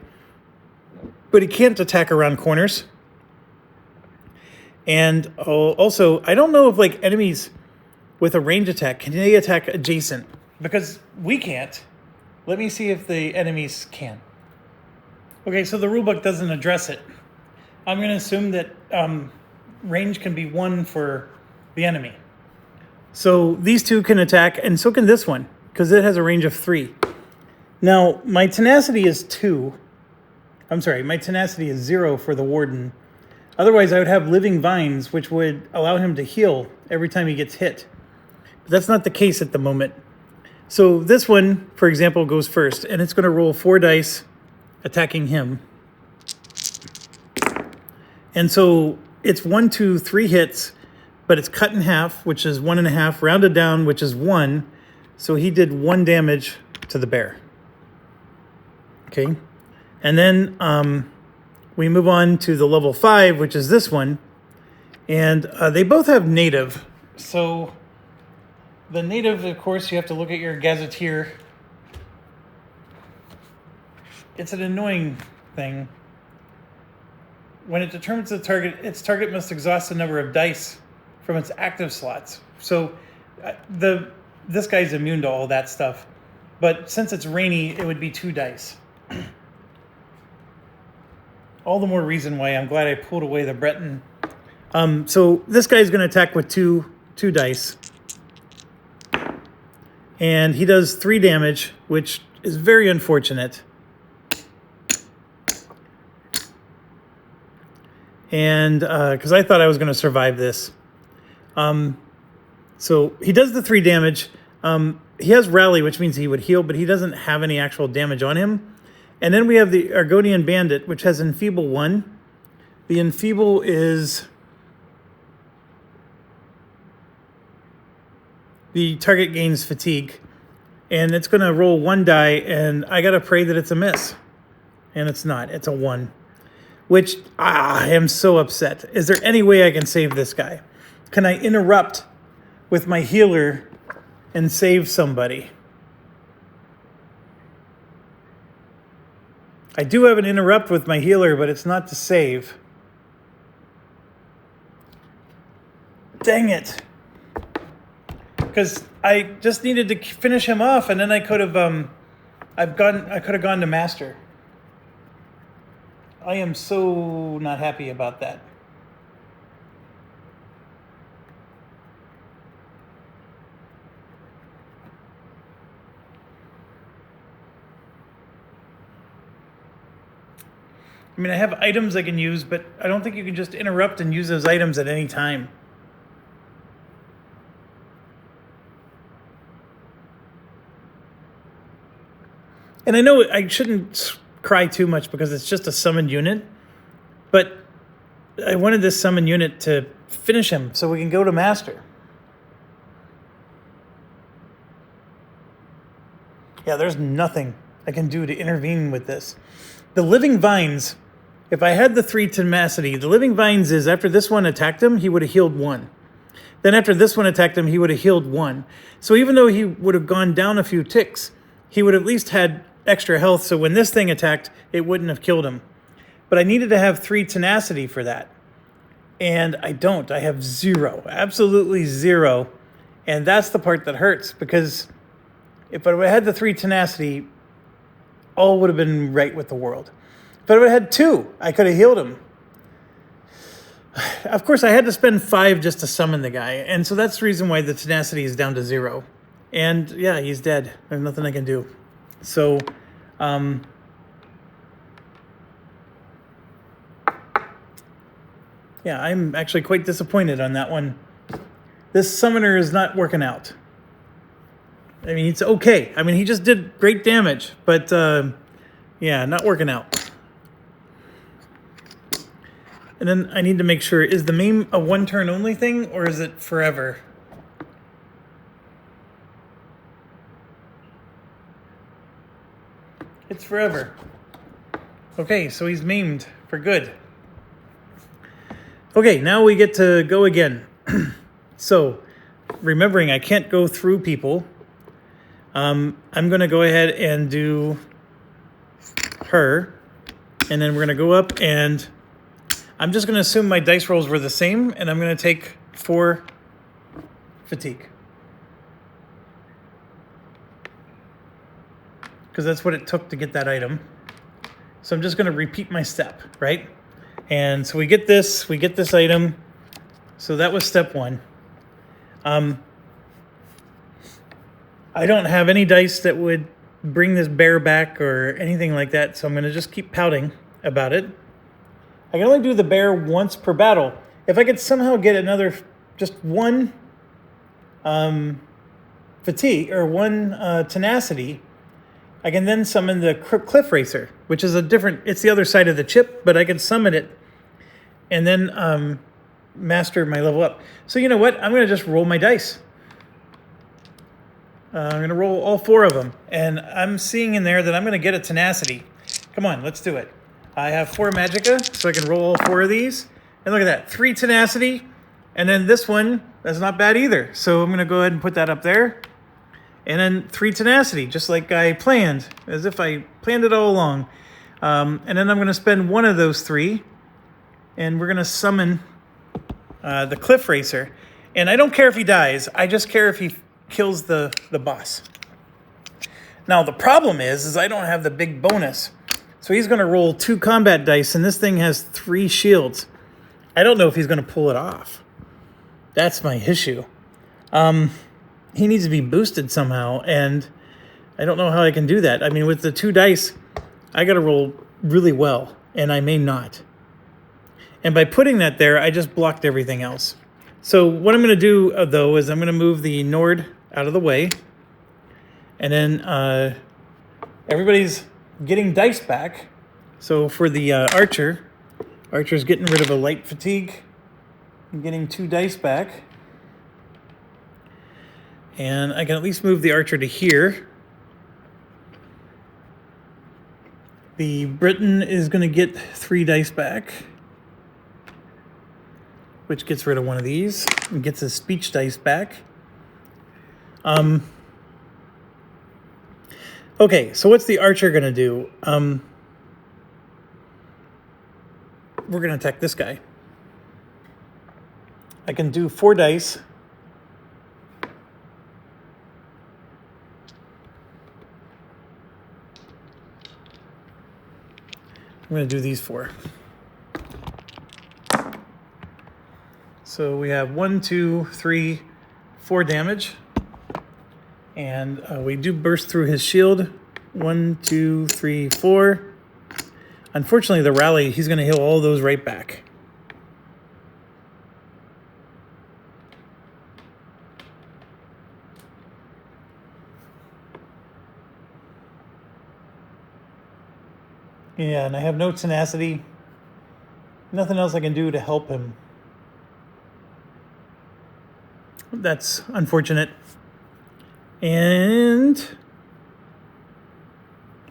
but he can't attack around corners. And also, I don't know if like enemies with a range attack, can they attack adjacent? Because we can't. Let me see if the enemies can. Okay, so the rulebook doesn't address it. I'm going to assume that range can be 1 for the enemy. So these 2 can attack, and so can this one, because it has a range of 3. Now, my tenacity is 2. I'm sorry, my tenacity is 0 for the Warden. Otherwise, I would have Living Vines, which would allow him to heal every time he gets hit. But that's not the case at the moment. So this one, for example, goes first, and it's going to roll 4 dice attacking him. And so it's 1, 2, 3 hits, but it's cut in half, which is 1.5, rounded down, which is 1. So he did 1 damage to the bear. Okay. And then we move on to the level 5, which is this one. And they both have native. So the native, of course, you have to look at your gazetteer. It's an annoying thing. When it determines the target, its target must exhaust the number of dice from its active slots. So this guy's immune to all that stuff. But since it's rainy, it would be 2 dice. All the more reason why I'm glad I pulled away the Breton. So this guy's going to attack with two dice. And he does 3 damage, which is very unfortunate. And because I thought I was going to survive this. So he does the 3 damage. He has Rally, which means he would heal, but he doesn't have any actual damage on him. And then we have the Argonian Bandit, which has Enfeeble 1. The Enfeeble is... the target gains fatigue. And it's going to roll 1 die, and I got to pray that it's a miss. And it's not. It's a 1. Which, I am so upset. Is there any way I can save this guy? Can I interrupt with my healer and save somebody? I do have an interrupt with my healer, but it's not to save. Dang it. Because I just needed to finish him off, and then I could have I could have gone to master. I am so not happy about that. I mean, I have items I can use, but I don't think you can just interrupt and use those items at any time. And I know I shouldn't cry too much because it's just a summoned unit, but I wanted this summoned unit to finish him so we can go to master. Yeah, there's nothing I can do to intervene with this. The living vines, if I had the 3 tenacity, the living vines is after this one attacked him, he would have healed 1. Then after this one attacked him, he would have healed 1. So even though he would have gone down a few ticks, he would have at least had extra health, so when this thing attacked, it wouldn't have killed him. But I needed to have 3 tenacity for that. And I don't. I have 0. Absolutely 0. And that's the part that hurts, because if I would have had the 3 tenacity, all would have been right with the world. If I would have had 2, I could have healed him. Of course, I had to spend 5 just to summon the guy. And so that's the reason why the tenacity is down to 0. And yeah, he's dead. There's nothing I can do. So, yeah, I'm actually quite disappointed on that one. This summoner is not working out. I mean, it's okay. I mean, he just did great damage, but yeah, not working out. And then I need to make sure, is the meme a 1 turn only thing, or is it forever? It's forever. Okay, so he's maimed for good. Okay, now we get to go again. So, remembering I can't go through people, I'm going to go ahead and do her. And then we're going to go up and I'm just going to assume my dice rolls were the same. And I'm going to take 4 fatigue. Because that's what it took to get that item. So I'm just going to repeat my step, right? And so we get this item. So that was step 1. I don't have any dice that would bring this bear back or anything like that, so I'm going to just keep pouting about it. I can only do the bear once per battle. If I could somehow get another, just 1 fatigue or 1 tenacity, I can then summon the cliff racer, which is it's the other side of the chip, but I can summon it and then master my level up. So you know what? I'm going to just roll my dice. I'm going to roll all 4 of them. And I'm seeing in there that I'm going to get a tenacity. Come on, let's do it. I have 4 magicka, so I can roll all 4 of these. And look at that, 3 tenacity. And then this one, that's not bad either. So I'm going to go ahead and put that up there. And then 3 tenacity, just like I planned, as if I planned it all along. And then I'm going to spend 1 of those 3. And we're going to summon the cliff racer. And I don't care if he dies. I just care if he kills the boss. Now the problem is I don't have the big bonus. So he's going to roll 2 combat dice, and this thing has 3 shields. I don't know if he's going to pull it off. That's my issue. He needs to be boosted somehow, and I don't know how I can do that. I mean, with the 2 dice, I got to roll really well, and I may not. And by putting that there, I just blocked everything else. So what I'm going to do, though, is I'm going to move the Nord out of the way. And then everybody's getting dice back. So for the Archer's getting rid of a light fatigue. I'm getting 2 dice back. And I can at least move the Archer to here. The Briton is going to get 3 dice back, which gets rid of 1 of these and gets his speech dice back. Okay, so what's the Archer going to do? We're going to attack this guy. I can do 4 dice. I'm going to do these 4. So we have 1, 2, 3, 4 damage. And we do burst through his shield. 1, 2, 3, 4. Unfortunately, the rally, he's going to heal all those right back. Yeah, and I have no tenacity. Nothing else I can do to help him. That's unfortunate. And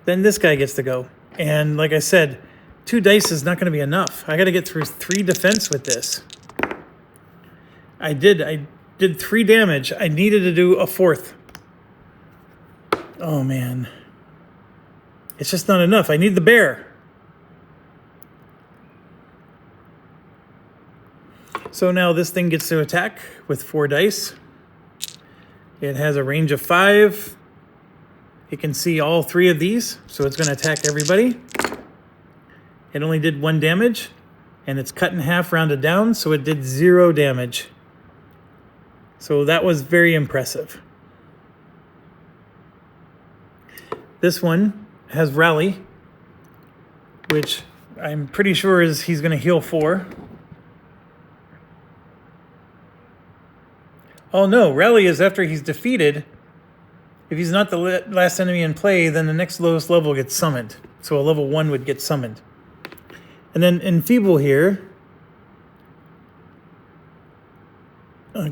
then this guy gets to go. And like I said, 2 dice is not going to be enough. I got to get through 3 defense with this. I did 3 damage. I needed to do a 4th. Oh, man. It's just not enough. I need the bear. So now this thing gets to attack with 4 dice. It has a range of 5. It can see all 3 of these, so it's going to attack everybody. It only did 1 damage, and it's cut in half, rounded down, so it did 0 damage. So that was very impressive. This one has Rally, which I'm pretty sure he's going to heal 4. Oh no, Rally is after he's defeated. If he's not the last enemy in play, then the next lowest level gets summoned. So a level 1 would get summoned. And then Enfeeble here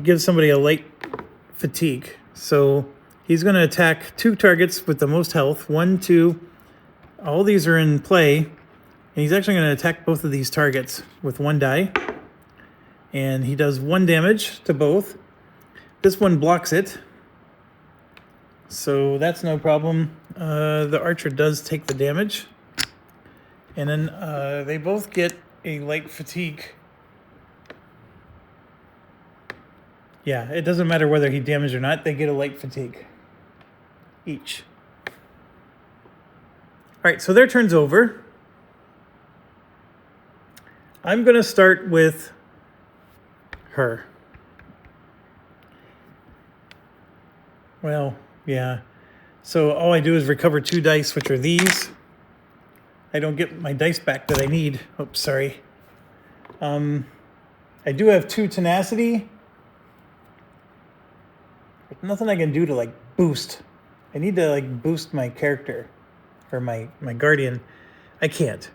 gives somebody a light fatigue. So he's going to attack 2 targets with the most health. 1, 2. All these are in play. And he's actually going to attack both of these targets with 1 die. And he does 1 damage to both. This one blocks it. So that's no problem. The archer does take the damage. And then they both get a light fatigue. Yeah, it doesn't matter whether he damaged or not. They get a light fatigue each. All right, so their turn's over. I'm going to start with her. Well, yeah. So all I do is recover 2 dice, which are these. I don't get my dice back that I need. Oops, sorry. I do have 2 tenacity. But nothing I can do to like boost. I need to like boost my character or my guardian. I can't.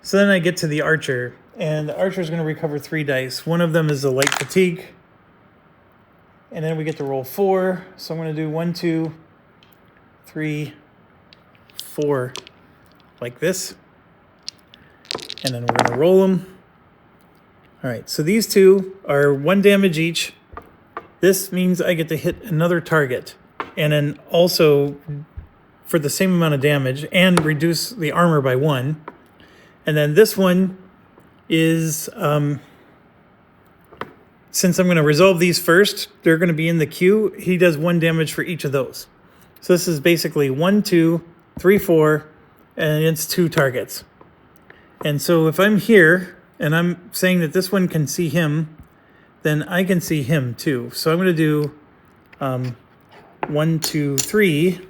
So then I get to the archer, and the archer is going to recover 3 dice. One of them is a light fatigue. And then we get to roll 4. So I'm going to do 1, 2, 3, 4, like this. And then we're going to roll them. All right, so these 2 are 1 damage each. This means I get to hit another target. And then also for the same amount of damage and reduce the armor by 1. And then this one is... since I'm going to resolve these first, they're going to be in the queue. He does 1 damage for each of those. So this is basically 1, 2, 3, 4, and it's 2 targets. And so if I'm here, and I'm saying that this one can see him, then I can see him too. So I'm going to do 1, 2, 3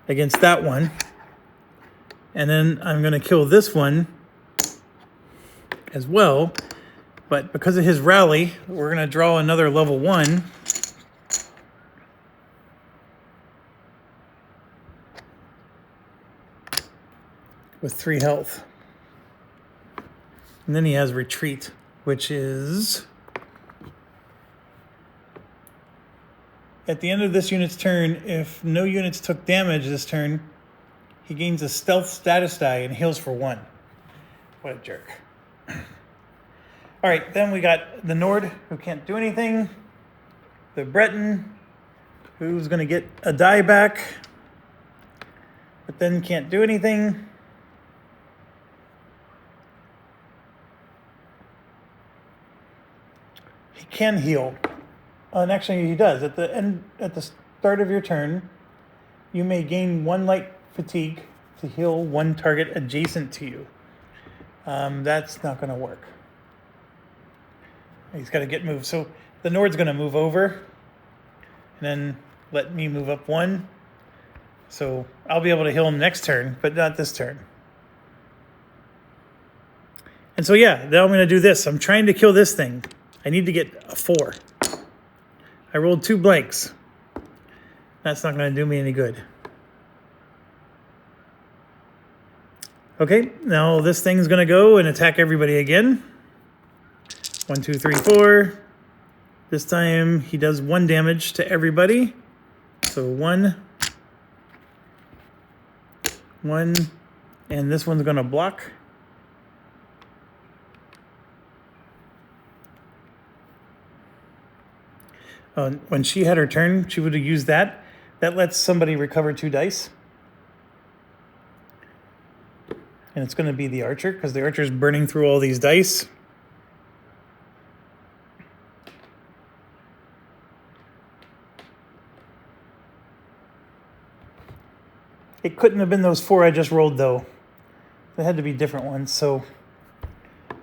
against that one. And then I'm going to kill this one as well. But because of his rally, we're going to draw another level 1. With 3 health. And then he has retreat, which is... At the end of this unit's turn, if no units took damage this turn, he gains a stealth status die and heals for 1. What a jerk. All right, then we got the Nord, who can't do anything. The Breton, who's going to get a die back, but then can't do anything. He can heal. And actually, he does. At the start of your turn, you may gain 1 light fatigue to heal one target adjacent to you. That's not going to work. He's got to get moved. So the Nord's going to move over and then let me move up one. So I'll be able to heal him next turn, but not this turn. And so, yeah, now I'm going to do this. I'm trying to kill this thing. I need to get a 4. I rolled 2 blanks. That's not going to do me any good. Okay, now this thing's going to go and attack everybody again. 1, 2, 3, 4. This time he does 1 damage to everybody. So 1, and this one's going to block. When she had her turn, she would have used that. That lets somebody recover 2 dice. And it's going to be the archer, because the archer's burning through all these dice. It couldn't have been those 4 I just rolled, though. They had to be different ones, so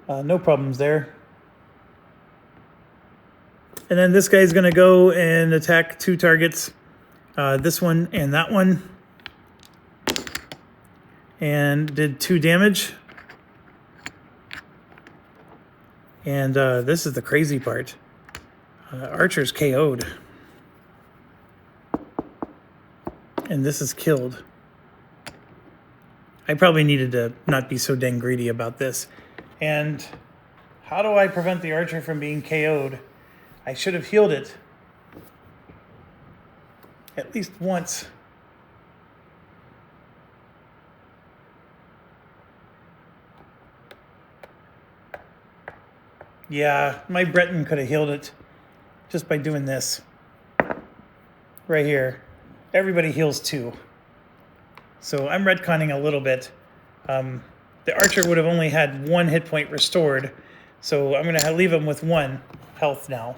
no problems there. And then this guy's going to go and attack 2 targets, this one and that one, and did 2 damage. And this is the crazy part. Archer's KO'd. And this is killed. I probably needed to not be so dang greedy about this. And how do I prevent the archer from being KO'd? I should have healed it at least once. Yeah, my Breton could have healed it just by doing this. Right here. Everybody heals 2. So I'm retconning a little bit. The archer would have only had 1 hit point restored. So I'm going to leave him with 1 health now.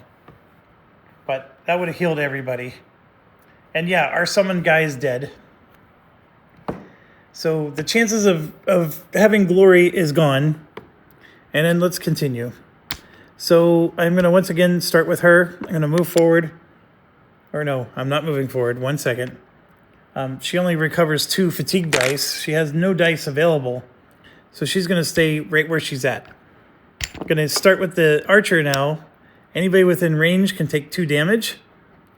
But that would have healed everybody. And yeah, our summoned guy is dead. So the chances of having glory is gone. And then let's continue. So I'm going to once again start with her. I'm going to move forward. Or no, I'm not moving forward. 1 second. She only recovers 2 fatigue dice. She has no dice available. So she's going to stay right where she's at. I'm going to start with the archer now. Anybody within range can take 2 damage.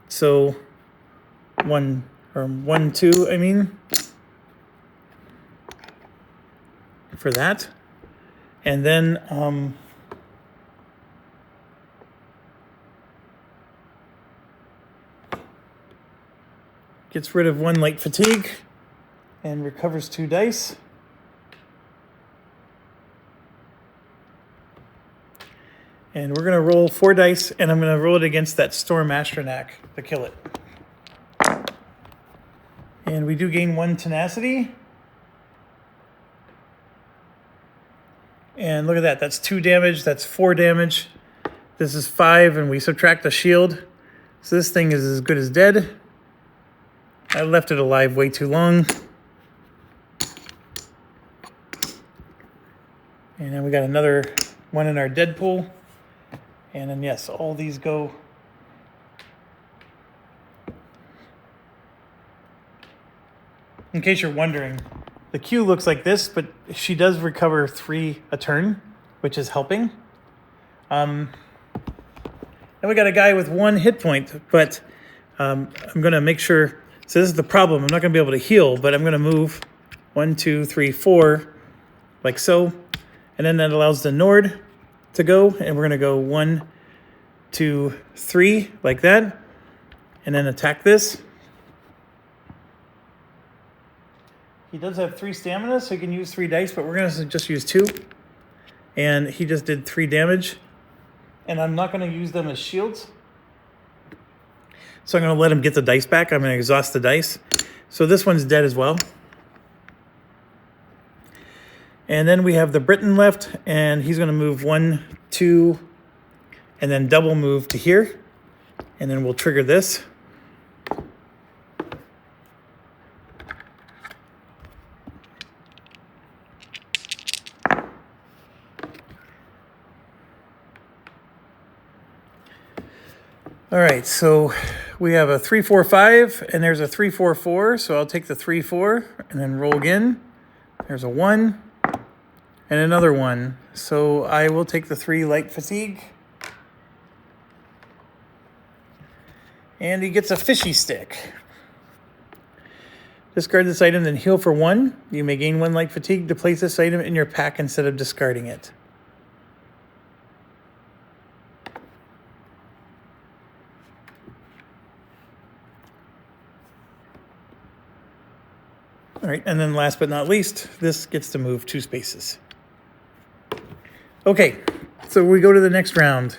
So 1, 2, I mean. For that. And then gets rid of 1 light fatigue and recovers 2 dice. And we're going to roll 4 dice, and I'm going to roll it against that Storm Astronac to kill it. And we do gain 1 tenacity. And look at that. That's 2 damage. That's 4 damage. This is 5, and we subtract the shield. So this thing is as good as dead. I left it alive way too long. And then we got another one in our dead pool. And then, yes, all these go. In case you're wondering, the queue looks like this, but she does recover 3 a turn, which is helping. Then we got a guy with 1 hit point, but I'm going to make sure. So this is the problem. I'm not going to be able to heal, but I'm going to move 1, 2, 3, 4, like so. And then that allows the Nord to go, and we're going to go 1, 2, 3, like that, and then attack this. He does have 3 stamina, so he can use 3 dice, but we're going to just use 2. And he just did 3 damage, and I'm not going to use them as shields. So I'm going to let him get the dice back. I'm going to exhaust the dice. So this one's dead as well. And then we have the Briton left, and he's going to move 1, 2, and then double move to here. And then we'll trigger this. All right, so we have a 3-4-5, and there's a 3-4-4. So I'll take the 3-4 and then roll again. There's a 1 and another 1. So I will take the 3 light fatigue. And he gets a fishy stick. Discard this item, then heal for 1. You may gain 1 light fatigue to place this item in your pack instead of discarding it. All right, and then last but not least, this gets to move 2 spaces. Okay, so we go to the next round.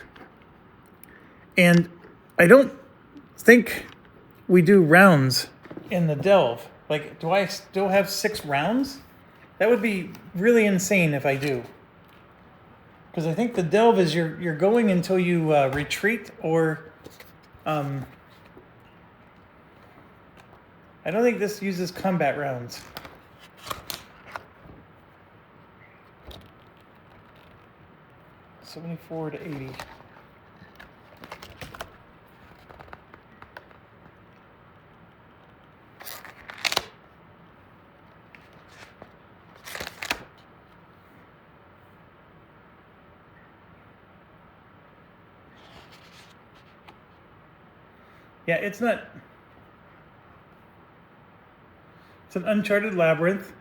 And I don't think we do rounds in the delve. Like, do I still have 6 rounds? That would be really insane if I do. Because I think the delve is you're going until you retreat, or I don't think this uses combat rounds. $74 to $80. Yeah, it's not. It's an uncharted labyrinth.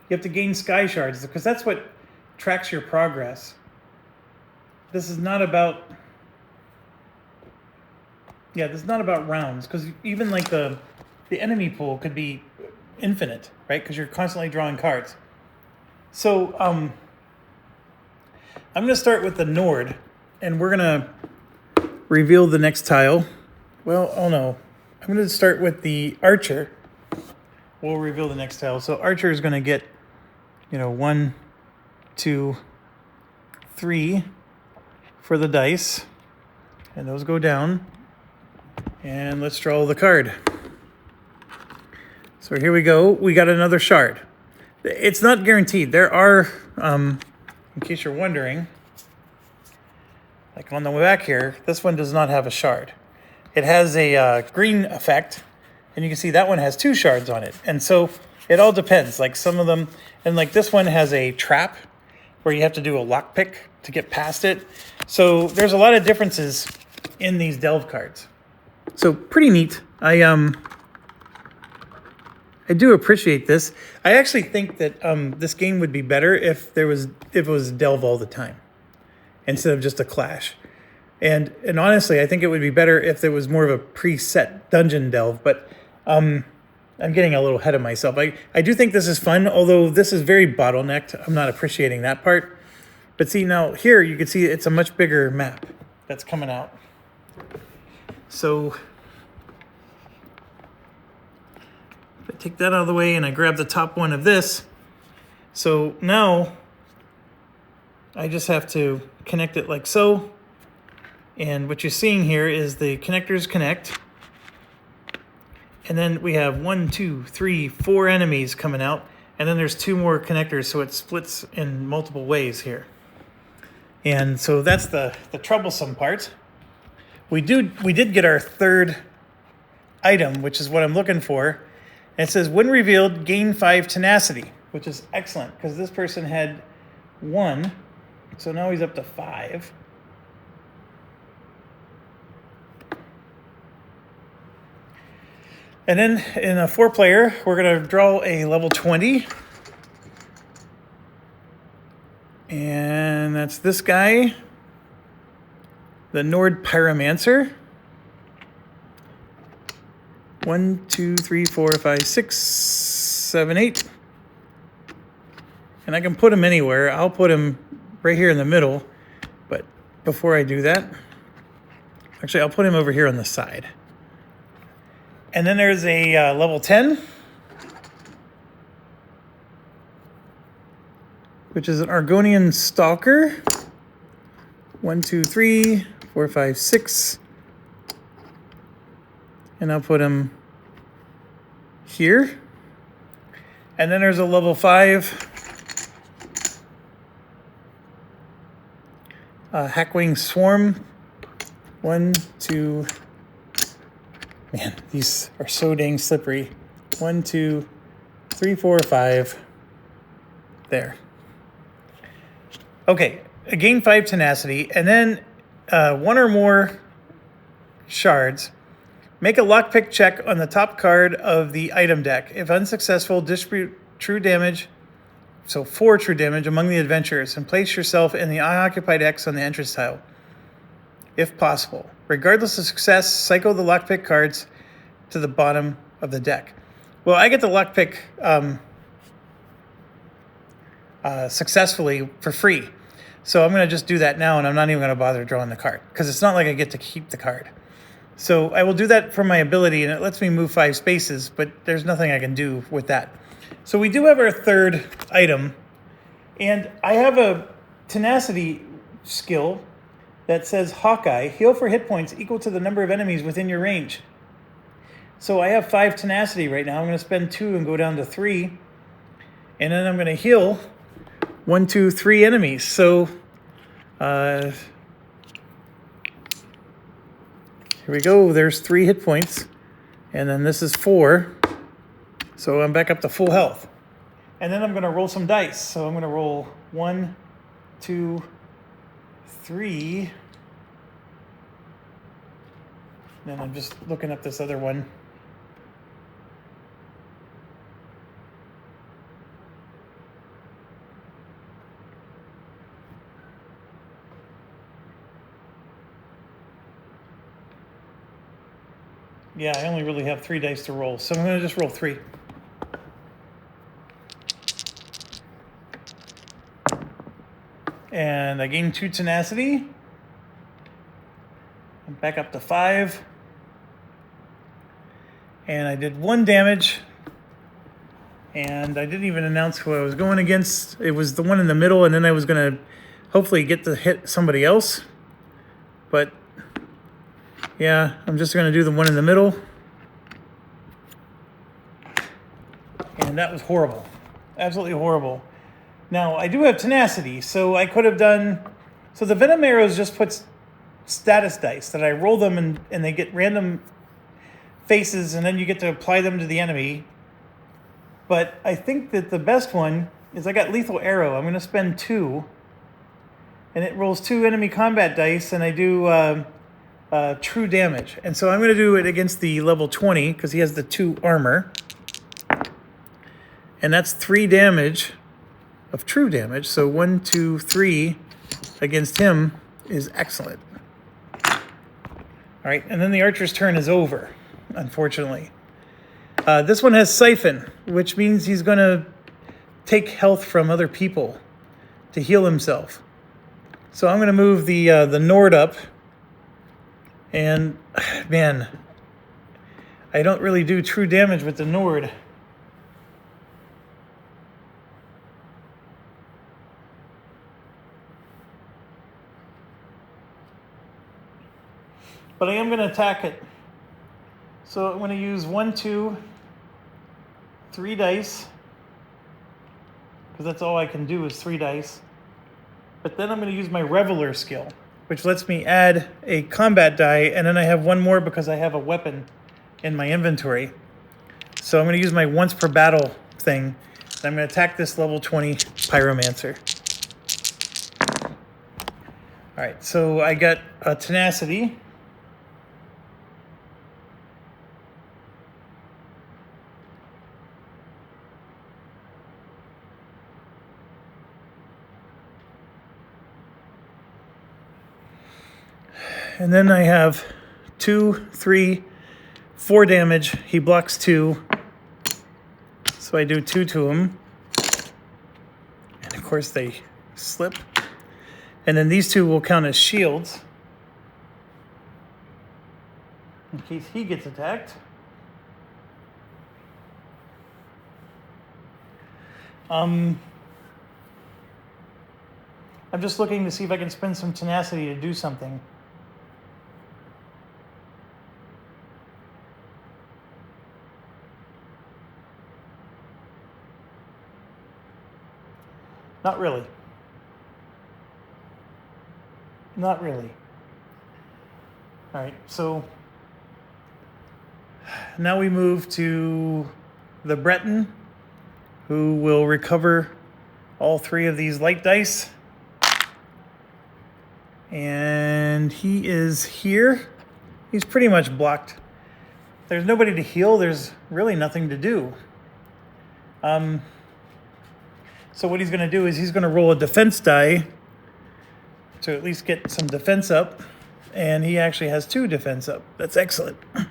You have to gain sky shards because that's what tracks your progress. This is not about. Yeah, this is not about rounds, because even like the enemy pool could be infinite, right? Because you're constantly drawing cards. So I'm going to start with the Nord, and we're going to reveal the next tile. Well, oh no. I'm going to start with the Archer. We'll reveal the next tile. So Archer is going to get, 1, 2, 3 for the dice. And those go down. And let's draw the card. So here we go. We got another shard. It's not guaranteed. There are, in case you're wondering, like on the way back here, this one does not have a shard. It has a green effect, and you can see that one has 2 shards on it. And so it all depends. Like some of them, and like this one has a trap where you have to do a lockpick to get past it. So there's a lot of differences in these delve cards. So pretty neat. I do appreciate this. I actually think that this game would be better if it was delve all the time instead of just a clash. And honestly, I think it would be better if there was more of a preset dungeon delve, but I'm getting a little ahead of myself. I do think this is fun, although this is very bottlenecked. I'm not appreciating that part. But see, now here you can see it's a much bigger map that's coming out. So I take that out of the way and I grab the top one of this. So now I just have to connect it like so. And what you're seeing here is the connectors connect. And then we have 1, 2, 3, 4 enemies coming out. And then there's 2 more connectors, so it splits in multiple ways here. And so that's the troublesome part. We did get our 3rd item, which is what I'm looking for. And it says, when revealed, gain 5 tenacity, which is excellent because this person had 1. So now he's up to 5. And then in a 4-player, we're going to draw a level 20. And that's this guy, the Nord Pyromancer. 1, 2, 3, 4, 5, 6, 7, 8. And I can put him anywhere. I'll put him right here in the middle. But before I do that, actually, I'll put him over here on the side. And then there's a level 10, which is an Argonian Stalker. 1, 2, 3, 4, 5, 6. And I'll put him here. And then there's a level 5 Hackwing Swarm. 1, 2. Man, these are so dang slippery. 1, 2, 3, 4, 5. There. Okay, I gain 5 tenacity, and then 1 or more shards. Make a lockpick check on the top card of the item deck. If unsuccessful, distribute true damage, so 4 true damage among the adventurers, and place yourself in the unoccupied X on the entrance tile, if possible. Regardless of success, cycle the lockpick cards to the bottom of the deck. Well, I get the lockpick successfully for free. So I'm going to just do that now, and I'm not even going to bother drawing the card, because it's not like I get to keep the card. So I will do that for my ability, and it lets me move 5 spaces, but there's nothing I can do with that. So we do have our third item, and I have a tenacity skill that says Hawkeye, heal for hit points equal to the number of enemies within your range. So I have 5 tenacity right now. I'm going to spend 2 and go down to 3, and then I'm going to heal 1, 2, 3 enemies. So here we go. There's 3 hit points, and then this is 4. So I'm back up to full health. And then I'm going to roll some dice. So I'm going to roll 1, 2, 3. Then I'm just looking up this other one. Yeah, I only really have 3 dice to roll, so I'm going to just roll 3. And I gained 2 tenacity. I'm back up to 5. And I did 1 damage. And I didn't even announce who I was going against. It was the one in the middle, and then I was going to hopefully get to hit somebody else. But yeah, I'm just going to do the one in the middle. And that was horrible. Absolutely horrible. Now, I do have tenacity, so I could have done... So the Venom Arrows just puts status dice that I roll them, and they get random faces, and then you get to apply them to the enemy. But I think that the best one is I got Lethal Arrow. I'm going to spend 2. And it rolls 2 enemy combat dice, and I do... true damage. And so I'm going to do it against the level 20 because he has the 2 armor. And that's 3 damage of true damage. So 1, 2, 3 against him is excellent. All right, and then the archer's turn is over, unfortunately. This one has Siphon, which means he's going to take health from other people to heal himself. So I'm going to move the Nord up. And, man, I don't really do true damage with the Nord. But I am going to attack it. So I'm going to use 1, 2, 3 dice. Because that's all I can do is 3 dice. But then I'm going to use my Reveler skill, which lets me add a combat die, and then I have 1 more because I have a weapon in my inventory. So I'm going to use my once per battle thing, and I'm going to attack this level 20 Pyromancer. All right, so I got a tenacity. And then I have 2, 3, 4 damage. He blocks 2. So I do 2 to him. And of course they slip. And then these 2 will count as shields, in case he gets attacked. I'm just looking to see if I can spend some tenacity to do something. Not really. Not really. All right, so now we move to the Breton, who will recover all 3 of these light dice. And he is here. He's pretty much blocked. There's nobody to heal. There's really nothing to do. So what he's going to do is he's going to roll a defense die to at least get some defense up. And he actually has 2 defense up. That's excellent. All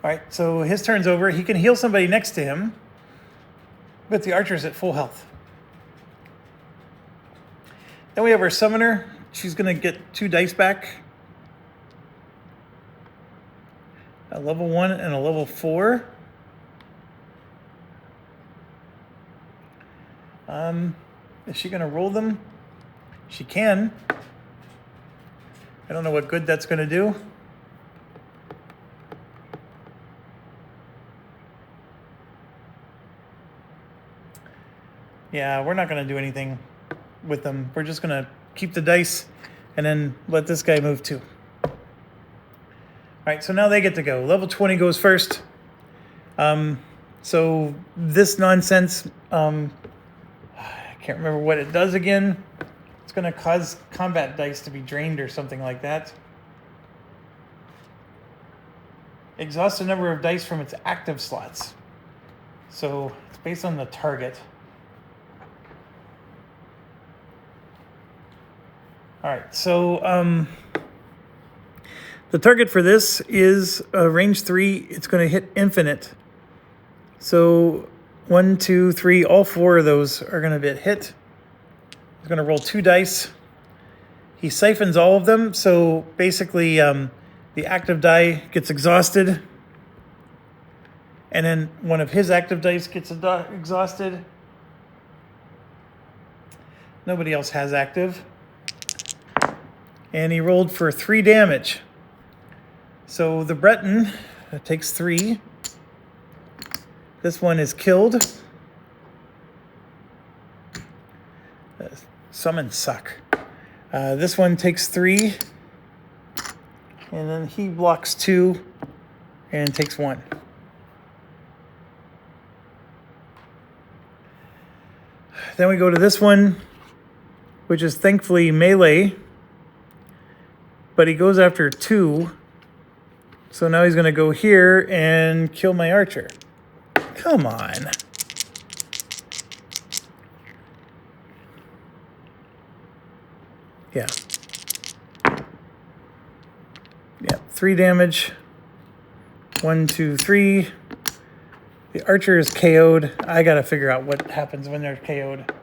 right, so his turn's over. He can heal somebody next to him, but the archer's at full health. Then we have our summoner. She's going to get 2 dice back. A level 1 and a level 4. Is she going to roll them? She can. I don't know what good that's going to do. Yeah, we're not going to do anything with them. We're just going to keep the dice and then let this guy move too. All right, so now they get to go. Level 20 goes first. So this nonsense, I can't remember what it does again. It's going to cause combat dice to be drained or something like that. Exhaust a number of dice from its active slots. So it's based on the target. All right, so the target for this is range 3. It's going to hit infinite. So 1, 2, 3, all 4 of those are going to get hit. He's going to roll 2 dice. He siphons all of them, so basically the active die gets exhausted. And then one of his active dice gets exhausted. Nobody else has active. And he rolled for 3 damage. So the Breton takes 3. This one is killed. Summons suck. This one takes 3. And then he blocks 2 and takes 1. Then we go to this one, which is thankfully melee. But he goes after 2. So now he's going to go here and kill my archer. Come on. Yeah. Yeah, 3 damage. 1, 2, 3. The archer is KO'd. I got to figure out what happens when they're KO'd.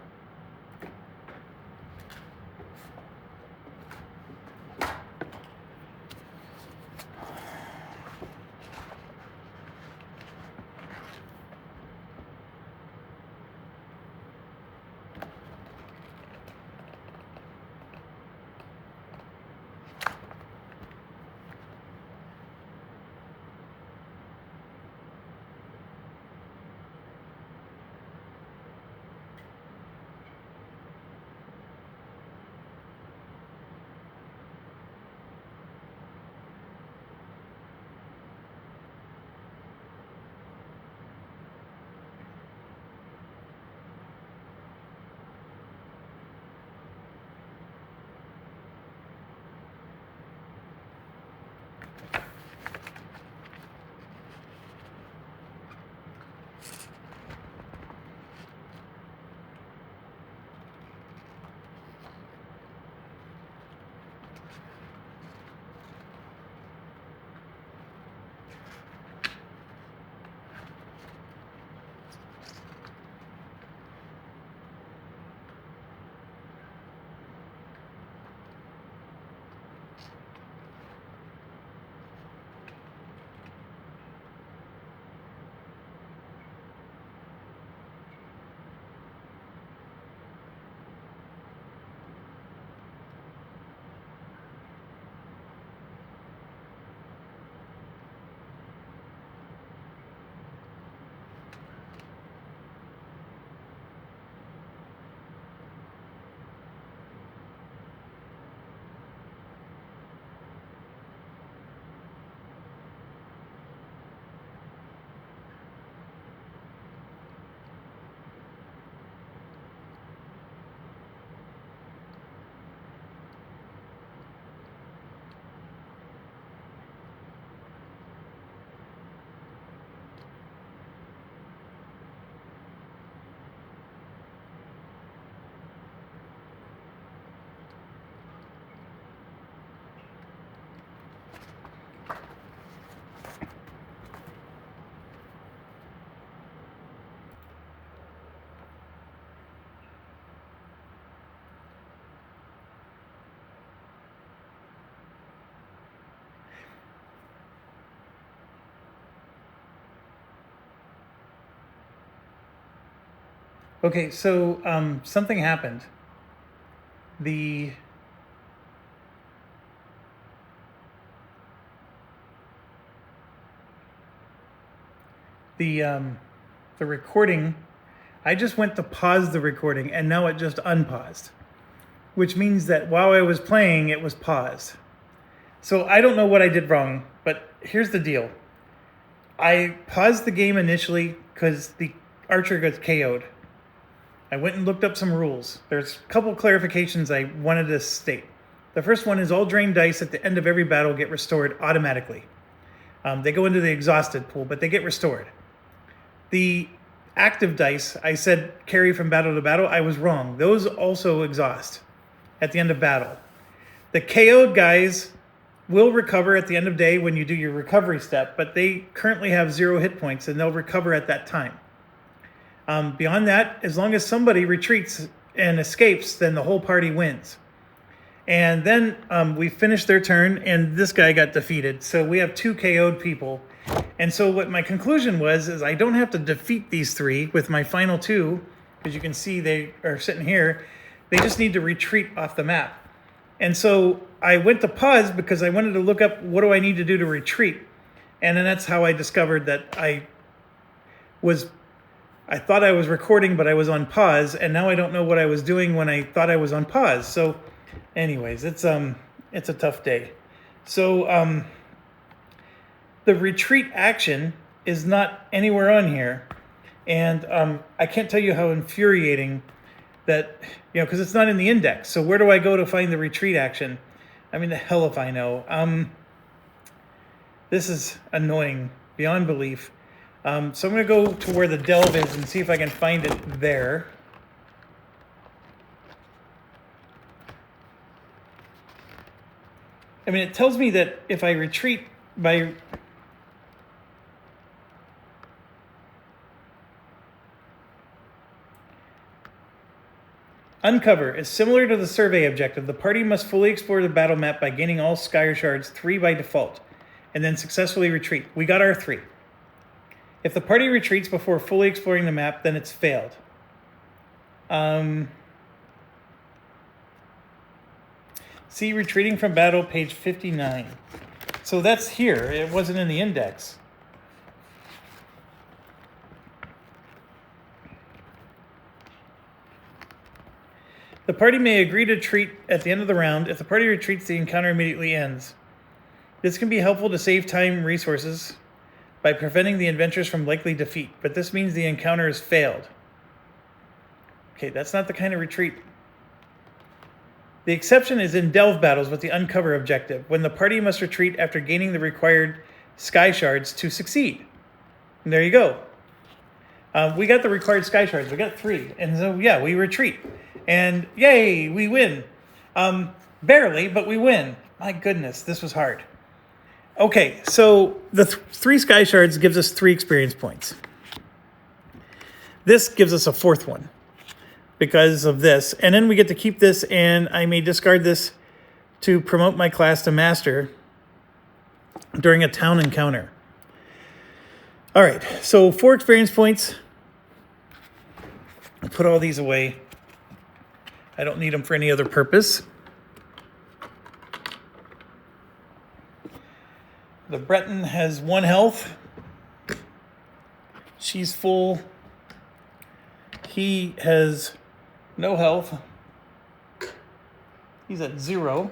Okay, so something happened. The recording, I just went to pause the recording and now it just unpaused, which means that while I was playing, it was paused. So I don't know what I did wrong, but here's the deal. I paused the game initially because the archer got KO'd. I went and looked up some rules. There's a couple clarifications I wanted to state. The first one is all drained dice at the end of every battle get restored automatically. They go into the exhausted pool, but they get restored. The active dice, I said carry from battle to battle. I was wrong. Those also exhaust at the end of battle. The KO'd guys will recover at the end of day when you do your recovery step, but they currently have 0 hit points and they'll recover at that time. Beyond that, as long as somebody retreats and escapes, then the whole party wins. And then we finished their turn and this guy got defeated. So we have 2 KO'd people. And so what my conclusion was is I don't have to defeat these 3 with my final 2, because you can see they are sitting here. They just need to retreat off the map. And so I went to pause because I wanted to look up what do I need to do to retreat. And then that's how I discovered that I thought I was recording, but I was on pause. And now I don't know what I was doing when I thought I was on pause. So anyways, it's a tough day. So the retreat action is not anywhere on here. And I can't tell you how infuriating that, because it's not in the index. So where do I go to find the retreat action? I mean, the hell if I know. This is annoying beyond belief. So I'm going to go to where the delve is and see if I can find it there. I mean, it tells me that if I retreat by... Uncover is similar to the survey objective. The party must fully explore the battle map by gaining all sky shards, 3 by default, and then successfully retreat. We got our 3. If the party retreats before fully exploring the map, then it's failed. See retreating from battle, page 59. So that's here. It wasn't in the index. The party may agree to retreat at the end of the round. If the party retreats, the encounter immediately ends. This can be helpful to save time and resources by preventing the adventurers from likely defeat, but this means the encounter has failed. Okay, that's not the kind of retreat. The exception is in delve battles with the uncover objective, when the party must retreat after gaining the required sky shards to succeed. And there you go. We got the required sky shards. We got 3. And so, yeah, we retreat. And yay, we win. Barely, but we win. My goodness, this was hard. Okay, so the 3 sky shards gives us 3 experience points. This gives us a 4th one because of this. And then we get to keep this, and I may discard this to promote my class to master during a town encounter. All right, so 4 experience points. I'll put all these away. I don't need them for any other purpose. The Breton has 1 health. She's full. He has no health. He's at 0.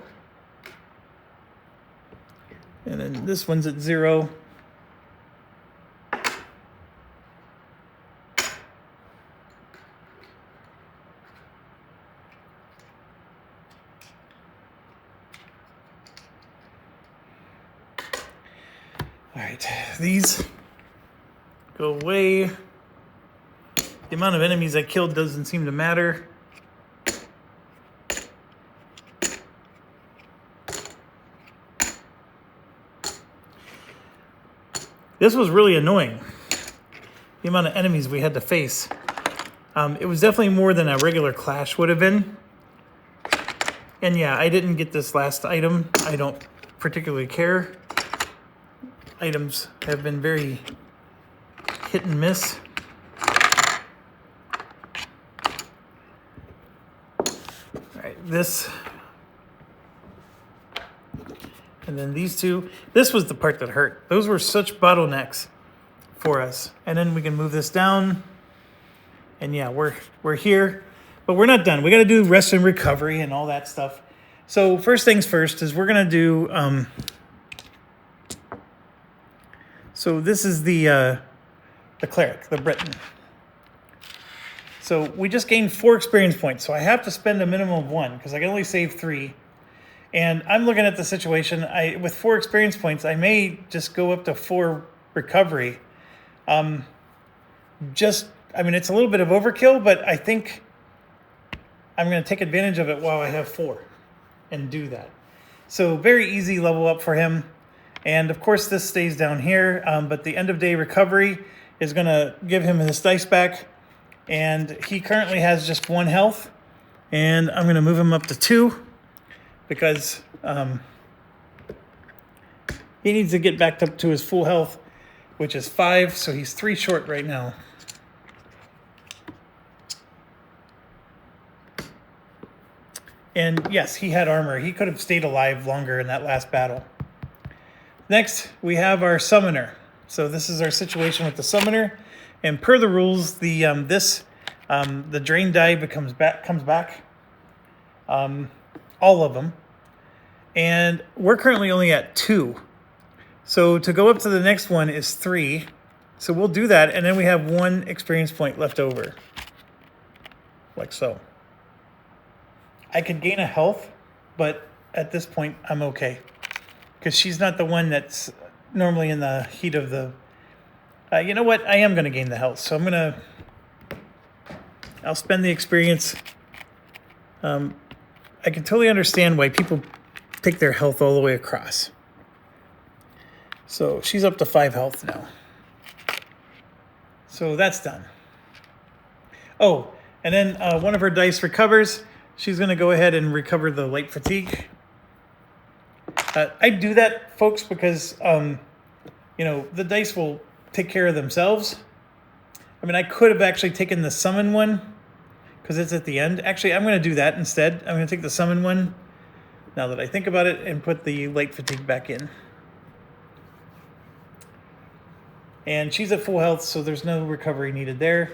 And then this one's at 0. All right, these go away. The amount of enemies I killed doesn't seem to matter. This was really annoying, the amount of enemies we had to face. It was definitely more than a regular clash would have been. And yeah, I didn't get this last item. I don't particularly care. Items have been very hit and miss. this, and then these two. This was the part that hurt. Those were such bottlenecks for us. And then we can move this down. And yeah, we're here, but we're not done. We got to do rest and recovery and all that stuff. So first things first is we're gonna do. So this is the cleric, the Breton. So we just gained 4 experience points. So I have to spend a minimum of 1 because I can only save 3. And I'm looking at the situation. With 4 experience points, I may just go up to 4 recovery. It's a little bit of overkill, but I think I'm going to take advantage of it while I have 4 and do that. So very easy level up for him. And of course, this stays down here, but the end of day recovery is going to give him his dice back. And he currently has just 1 health. And I'm going to move him up to 2 because he needs to get back up to his full health, which is 5. So he's 3 short right now. And yes, he had armor. He could have stayed alive longer in that last battle. Next, we have our summoner. So this is our situation with the summoner. And per the rules, the drain die comes back. All of them. And we're currently only at 2. So to go up to the next one is 3. So we'll do that. And then we have 1 experience point left over. Like so. I could gain a health, but at this point, I'm okay. Because she's not the one that's normally in the heat of the... you know what? I am going to gain the health. So I'll spend the experience. I can totally understand why people take their health all the way across. So she's up to 5 health now. So that's done. Oh, and then one of her dice recovers. She's going to go ahead and recover the light fatigue. I do that, folks, because, the dice will take care of themselves. I mean, I could have actually taken the summon one because it's at the end. Actually, I'm going to do that instead. I'm going to take the summon one, now that I think about it, and put the light fatigue back in. And she's at full health, so there's no recovery needed there.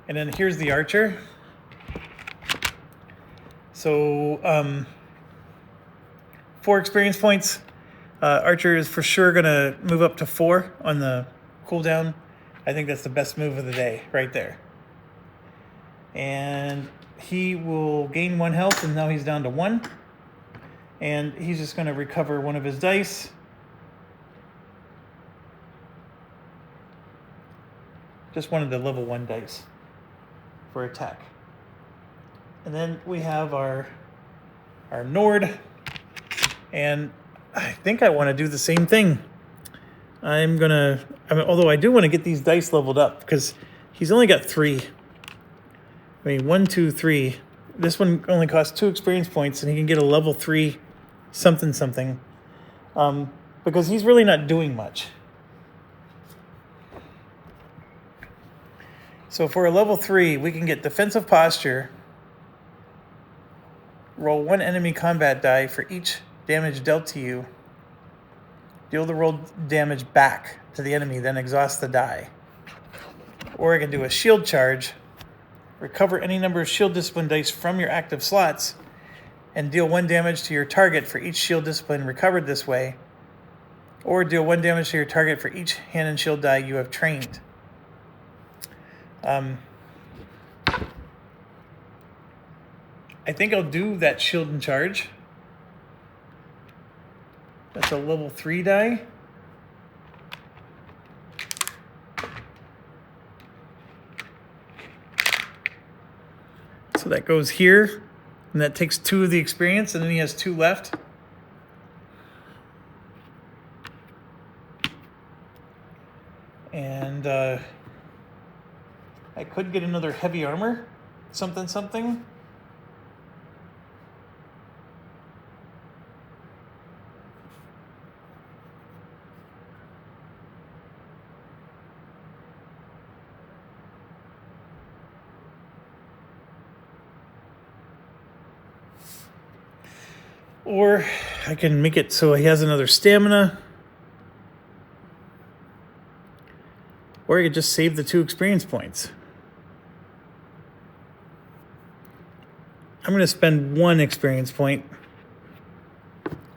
And then here's the archer. So, 4 experience points. Archer is for sure going to move up to 4 on the cooldown. I think that's the best move of the day right there. And he will gain 1 health, and now he's down to 1. And he's just going to recover one of his dice. Just one of the level 1 dice for attack. And then we have our Nord. And I think I want to do the same thing. Although I do want to get these dice leveled up because he's only got 3. 1, 2, 3. This one only costs 2 experience points, and he can get a level 3 something. Because he's really not doing much. So for a level 3, we can get defensive posture. Roll 1 enemy combat die for each damage dealt to you. Deal the rolled damage back to the enemy, then exhaust the die. Or I can do a shield charge. Recover any number of shield discipline dice from your active slots and deal 1 damage to your target for each shield discipline recovered this way. Or deal 1 damage to your target for each hand and shield die you have trained. I think I'll do that shield and charge. That's a level 3 die. So that goes here, and that takes 2 of the experience, and then he has 2 left. And I could get another heavy armor, something. Or I can make it so he has another stamina. Or I could just save the 2 experience points. I'm going to spend 1 experience point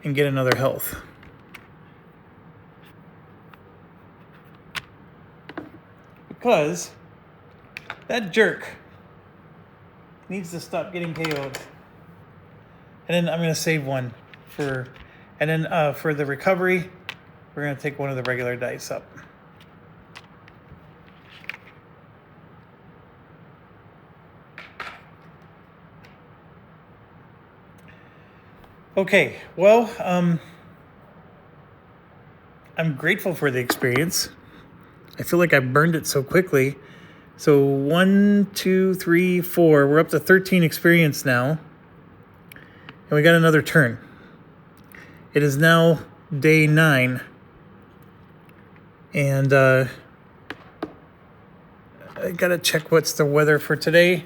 and get another health. Because that jerk needs to stop getting KO'd. And then I'm going to save 1 for, and then for the recovery, we're going to take one of the regular dice up. Okay, well, I'm grateful for the experience. I feel like I burned it so quickly. So 1, 2, 3, 4. We're up to 13 experience now. And we got another turn. It is now day 9. And I gotta check what's the weather for today.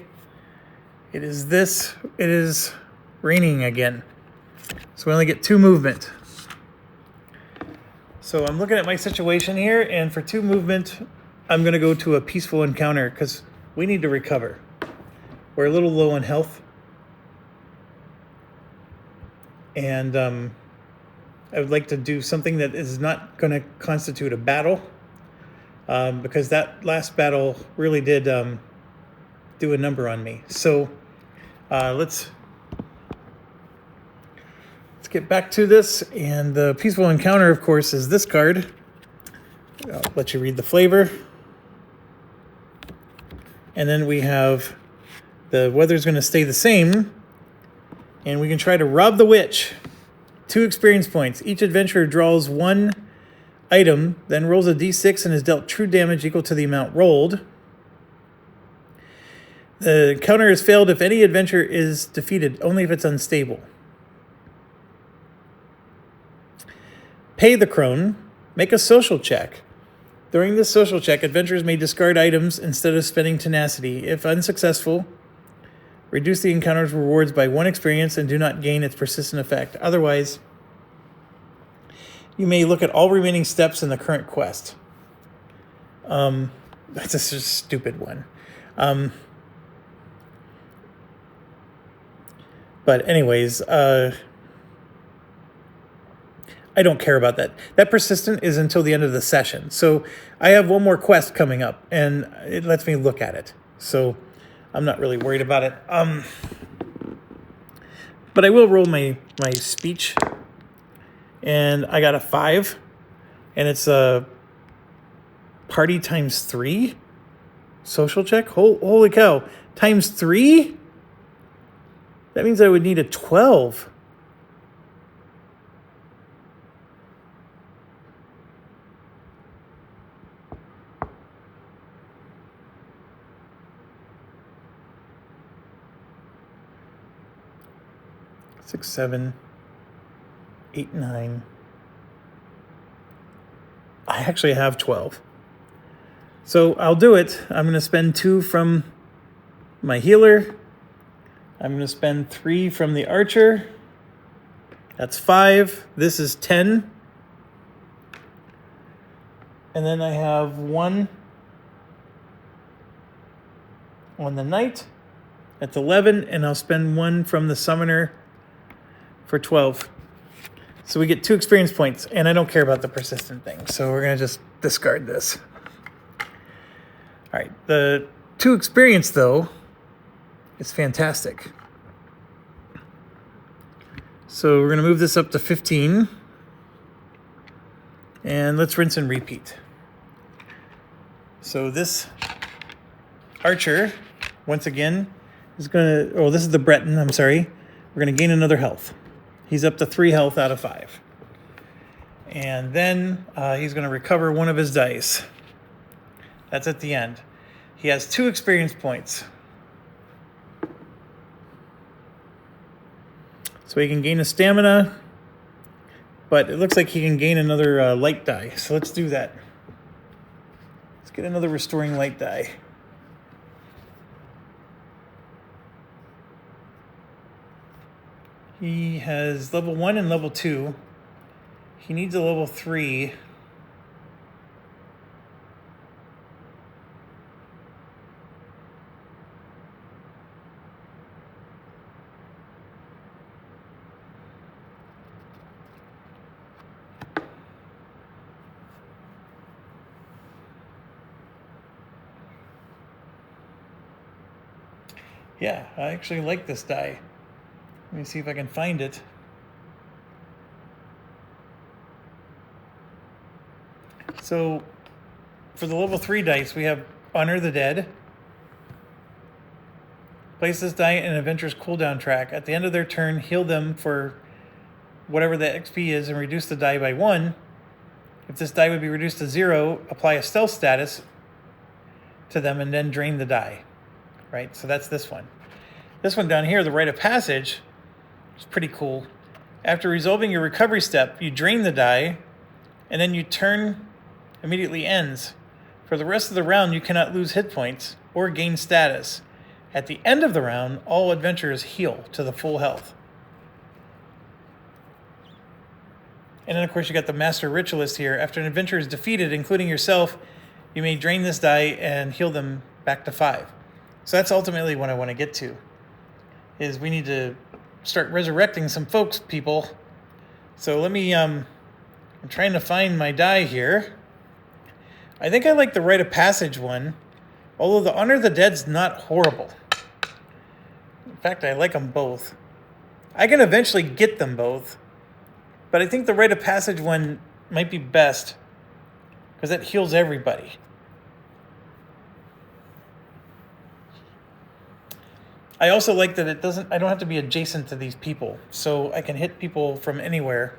It is raining again. So we only get 2 movement. So I'm looking at my situation here, and for 2 movement, I'm going to go to a peaceful encounter because we need to recover. We're a little low on health. And I would like to do something that is not going to constitute a battle, because that last battle really did do a number on me. So let's get back to this, and the peaceful encounter, of course, is this card. I'll let you read the flavor. And then we have the weather's going to stay the same, and we can try to rob the witch. 2 experience points. Each adventurer draws 1 item, then rolls a d6 and is dealt true damage equal to the amount rolled. The encounter is failed if any adventurer is defeated, only if it's unstable. Pay the crone. Make a social check. During this social check, adventurers may discard items instead of spending tenacity. If unsuccessful, reduce the encounter's rewards by 1 experience and do not gain its persistent effect. Otherwise, you may look at all remaining steps in the current quest. That's just a stupid one. But anyways, I don't care about that. That persistent is until the end of the session. So I have 1 more quest coming up, and it lets me look at it. So I'm not really worried about it. But I will roll my speech, and I got a 5, and it's a party times 3 social check. Holy cow, times 3? That means I would need a 12. Six, 7, 8, 9. I actually have 12. So I'll do it. I'm going to spend 2 from my healer. I'm going to spend 3 from the archer. That's 5. This is 10. And then I have 1 on the knight. That's 11. And I'll spend 1 from the summoner for 12. So we get 2 experience points, and I don't care about the persistent thing. So we're going to just discard this. All right. The 2 experience, though, is fantastic. So we're going to move this up to 15. And let's rinse and repeat. So this archer, once again, is going to... Oh, this is the Breton. I'm sorry. We're going to gain another health. He's up to 3 health out of 5. And then he's going to recover 1 of his dice. That's at the end. He has 2 experience points. So he can gain a stamina, but it looks like he can gain another light die. So let's do that. Let's get another restoring light die. He has level 1 and level 2. He needs a level 3. Yeah, I actually like this die. Let me see if I can find it. So, for the level 3 dice, we have Honor the Dead. Place this die in an adventurer's cooldown track. At the end of their turn, heal them for whatever the XP is and reduce the die by 1. If this die would be reduced to 0, apply a stealth status to them and then drain the die. Right? So that's this one. This one down here, the Rite of Passage, is pretty cool. After resolving your recovery step, you drain the die, and then your turn immediately ends. For the rest of the round, you cannot lose hit points or gain status. At the end of the round, all adventurers heal to the full health. And then, of course, you got the Master Ritualist here. After an adventurer is defeated, including yourself, you may drain this die and heal them back to 5. So that's ultimately what I want to get to, is we need to start resurrecting some folks, people. So let me, I'm trying to find my die here. I think I like the Rite of Passage one, although the Honor the Dead's not horrible. In fact, I like them both. I can eventually get them both, but I think the Rite of Passage one might be best because that heals everybody. I also like that I don't have to be adjacent to these people, so I can hit people from anywhere.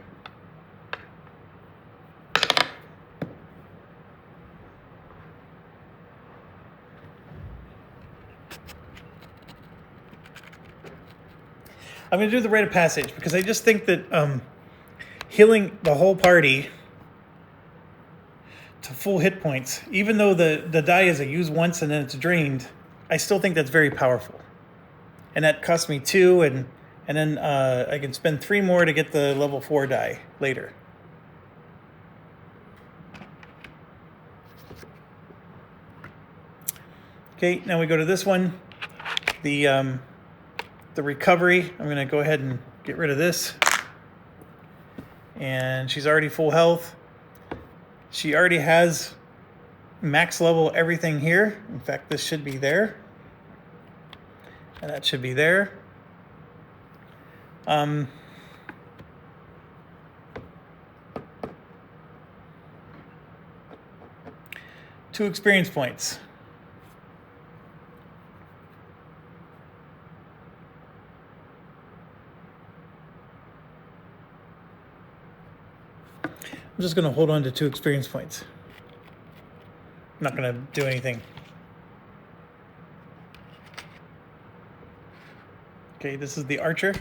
I'm going to do the Rite of Passage because I just think that healing the whole party to full hit points, even though the die is a use once and then it's drained, I still think that's very powerful. And that cost me 2, and then I can spend 3 more to get the level 4 die later. Okay, now we go to this one, the recovery. I'm going to go ahead and get rid of this. And she's already full health. She already has max level everything here. In fact, this should be there. And that should be there. 2 experience points. I'm just going to hold on to 2 experience points. I'm not going to do anything. Okay, this is the archer.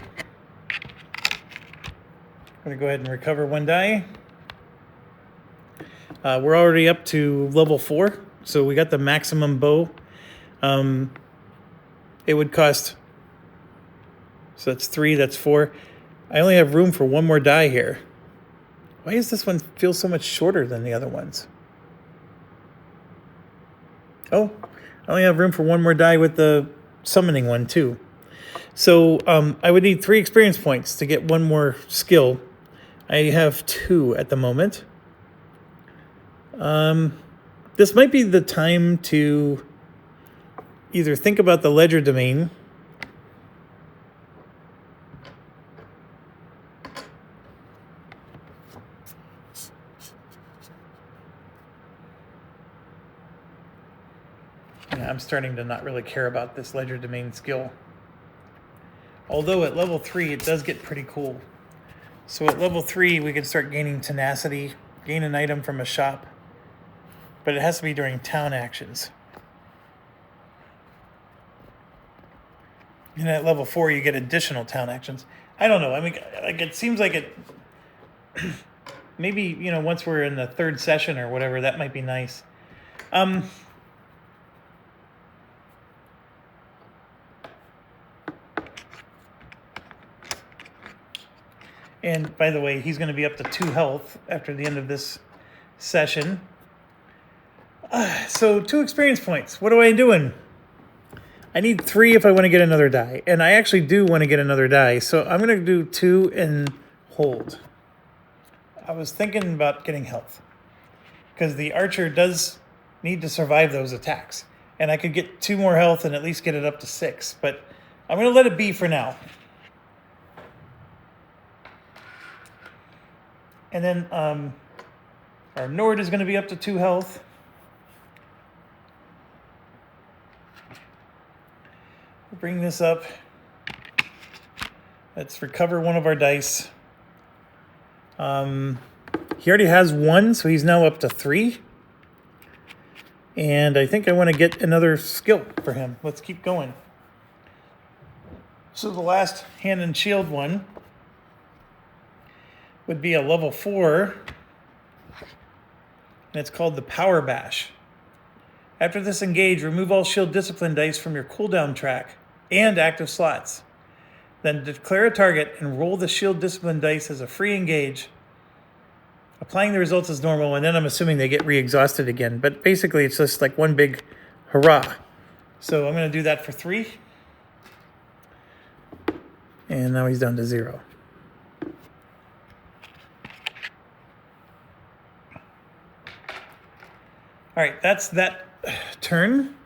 I'm going to go ahead and recover 1 die. We're already up to level 4, so we got the maximum bow. It would cost, so that's 3, that's 4. I only have room for 1 more die here. Why does this one feel so much shorter than the other ones? Oh, I only have room for 1 more die with the summoning one too. So I would need 3 experience points to get 1 more skill. I have 2 at the moment. This might be the time to either think about the ledger domain I'm starting to not really care about this ledger domain skill. Although at level 3 it does get pretty cool. So at level 3 we can start gaining tenacity, gain an item from a shop, but it has to be during town actions. And at level 4 you get additional town actions. I don't know. I mean, like, it seems like it. Maybe, you know, once we're in the 3rd session or whatever, that might be nice. And by the way, he's going to be up to 2 health after the end of this session. So 2 experience points. What am I doing? I need 3 if I want to get another die. And I actually do want to get another die. So I'm going to do 2 and hold. I was thinking about getting health, because the archer does need to survive those attacks. And I could get 2 more health and at least get it up to 6. But I'm going to let it be for now. And then our Nord is going to be up to 2 health. We'll bring this up. Let's recover one of our dice. He already has 1, so he's now up to 3. And I think I want to get another skill for him. Let's keep going. So the last hand and shield one would be a level 4, and it's called the Power Bash. After this engage, remove all shield discipline dice from your cooldown track and active slots. Then declare a target and roll the shield discipline dice as a free engage, applying the results as normal, and then I'm assuming they get re-exhausted again. But basically, it's just like one big hurrah. So I'm going to do that for 3. And now he's down to 0. All right, that's that turn.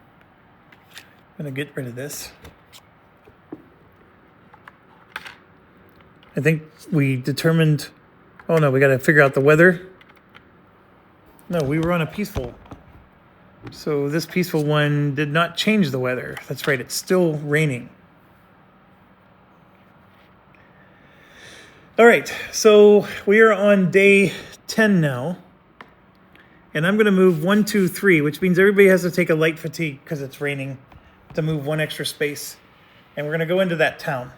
I'm going to get rid of this. I think we determined... Oh, no, we got to figure out the weather. No, we were on a peaceful. So this peaceful one did not change the weather. That's right, it's still raining. All right, so we are on day 10 now. And I'm going to move 1, 2, 3, which means everybody has to take a light fatigue because it's raining to move 1 extra space. And we're going to go into that town.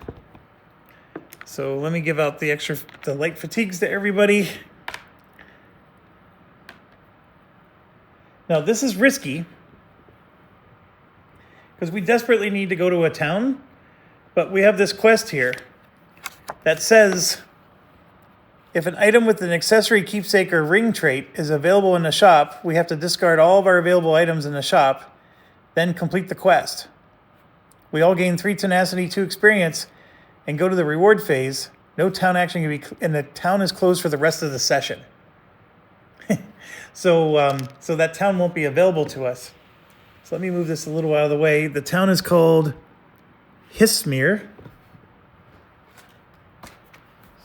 So let me give out the light fatigues to everybody. Now this is risky because we desperately need to go to a town, but we have this quest here that says if an item with an accessory, keepsake, or ring trait is available in the shop, we have to discard all of our available items in the shop, then complete the quest. We all gain 3 tenacity, 2 experience, and go to the reward phase. No town action can be, and the town is closed for the rest of the session. So that town won't be available to us. So let me move this a little out of the way. The town is called Hismir.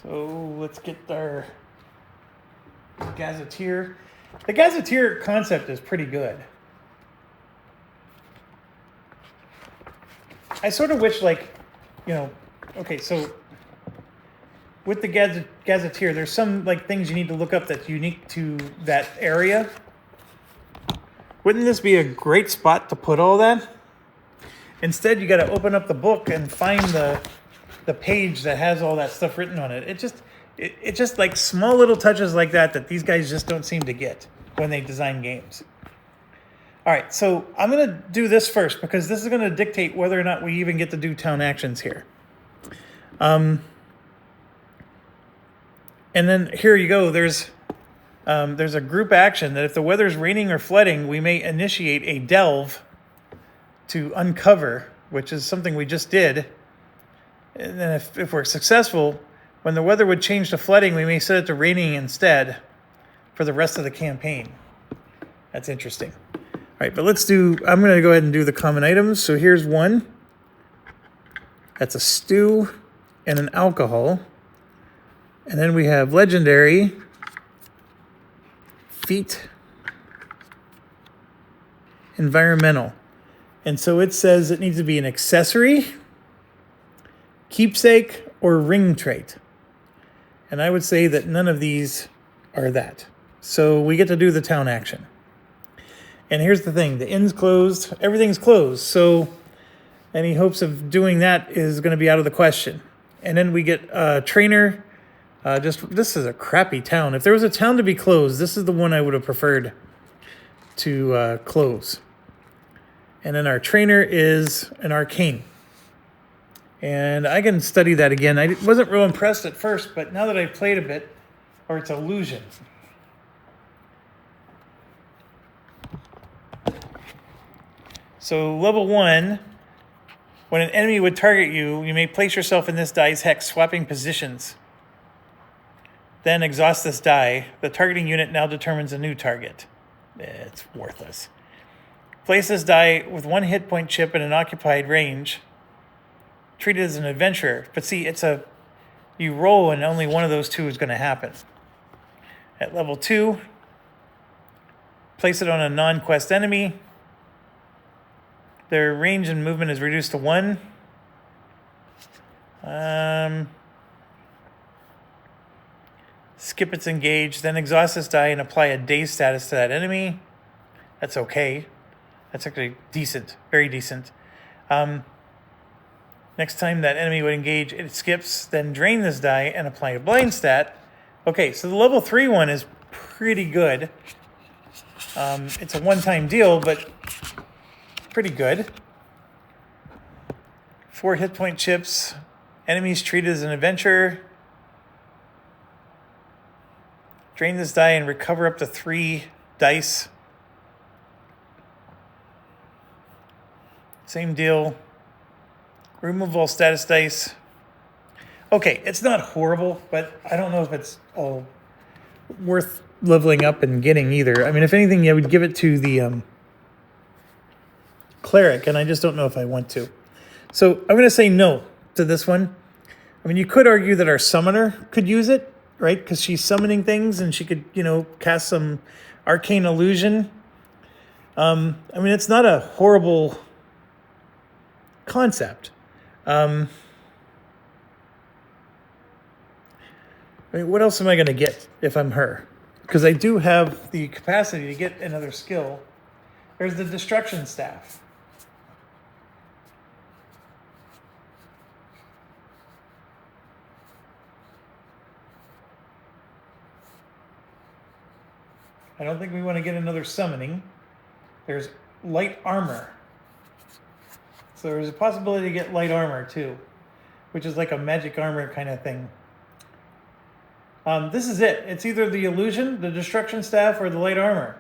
So let's get our gazetteer. The gazetteer concept is pretty good. I sort of wish, okay, so with the gazetteer, there's some things you need to look up that's unique to that area. Wouldn't this be a great spot to put all that? Instead, you got to open up the book and find the page that has all that stuff written on it. It's just like small little touches like that these guys just don't seem to get when they design games. All right, so I'm going to do this first because this is going to dictate whether or not we even get to do town actions here. And then here you go. There's a group action that if the weather's raining or flooding, we may initiate a delve to uncover, which is something we just did. And then if we're successful, when the weather would change to flooding, we may set it to raining instead for the rest of the campaign. That's interesting. All right, but I'm going to go ahead and do the common items. So here's one. That's a stew and an alcohol. And then we have legendary, feat, environmental. And so it says it needs to be an accessory, keepsake, or ring trait. And I would say that none of these are that. So we get to do the town action. And here's the thing, the inn's closed, everything's closed. So any hopes of doing that is going to be out of the question. And then we get a trainer. This is a crappy town. If there was a town to be closed, this is the one I would have preferred to close. And then our trainer is an arcane. And I can study that again. I wasn't real impressed at first, but now that I've played a bit, or it's illusion. So level 1, when an enemy would target you, you may place yourself in this die's hex, swapping positions. Then exhaust this die. The targeting unit now determines a new target. It's worthless. Place this die with 1 hit point chip in an occupied range. Treat it as an adventurer. But see, you roll and only one of those two is going to happen. At level 2, place it on a non-quest enemy. Their range and movement is reduced to 1. Skip its engage, then exhaust this die and apply a daze status to that enemy. That's okay. That's actually decent, very decent. Next time that enemy would engage, it skips, then drain this die and apply a blind stat. Okay, so the level 3 one is pretty good. It's a one-time deal, but pretty good. 4 hit point chips. Enemies treated as an adventurer. Drain this die and recover up to 3 dice. Same deal. Remove all status dice. Okay, it's not horrible, but I don't know if it's all worth leveling up and getting either. I mean, if anything, I would give it to the cleric, and I just don't know if I want to. So I'm going to say no to this one. I mean, you could argue that our summoner could use it, right? Because she's summoning things, and she could, cast some arcane illusion. I mean, it's not a horrible concept. I mean, what else am I going to get if I'm her? Because I do have the capacity to get another skill. There's the destruction staff. I don't think we want to get another summoning. There's light armor. So there's a possibility to get light armor too, which is like a magic armor kind of thing. This is it. It's either the illusion, the destruction staff, or the light armor.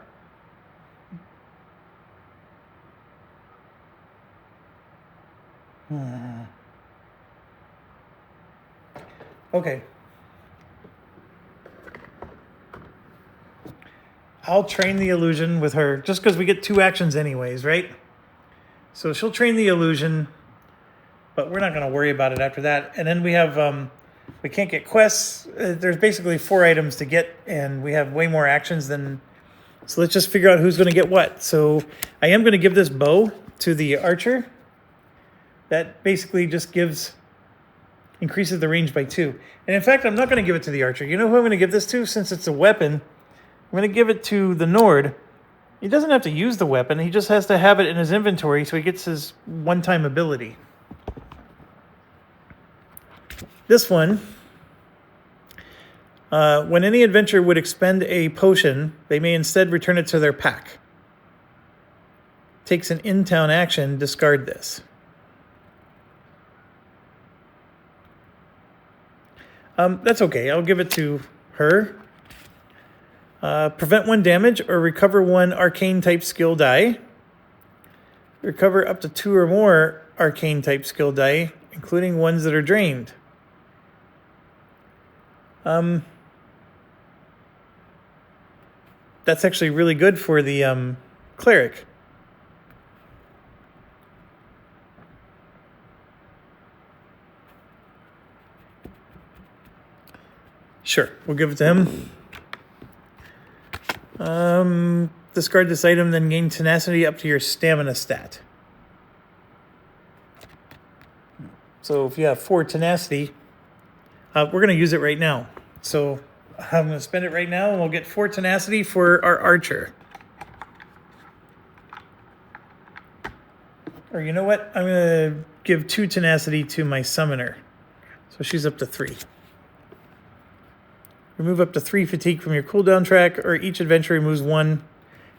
Okay. I'll train the illusion with her, just because we get 2 actions anyways, right? So she'll train the illusion, but we're not going to worry about it after that. And then we have, we can't get quests. There's basically 4 items to get, and we have way more actions than... So let's just figure out who's going to get what. So I am going to give this bow to the archer. That basically just increases the range by 2. And in fact, I'm not going to give it to the archer. You know who I'm going to give this to? Since it's a weapon, I'm going to give it to the Nord. He doesn't have to use the weapon. He just has to have it in his inventory so he gets his one-time ability. This one, when any adventurer would expend a potion, they may instead return it to their pack. Takes an in-town action, discard this. That's okay. I'll give it to her. Prevent 1 damage or recover 1 arcane type skill die. Recover up to 2 or more arcane type skill die, including ones that are drained. That's actually really good for the cleric. Sure, we'll give it to him. Discard this item, then gain tenacity up to your stamina stat. So if you have 4 tenacity, we're going to use it right now. So I'm going to spend it right now, and we'll get 4 tenacity for our archer. Or you know what? I'm going to give 2 tenacity to my summoner. So she's up to 3. Remove up to 3 fatigue from your cooldown track, or each adventurer removes 1.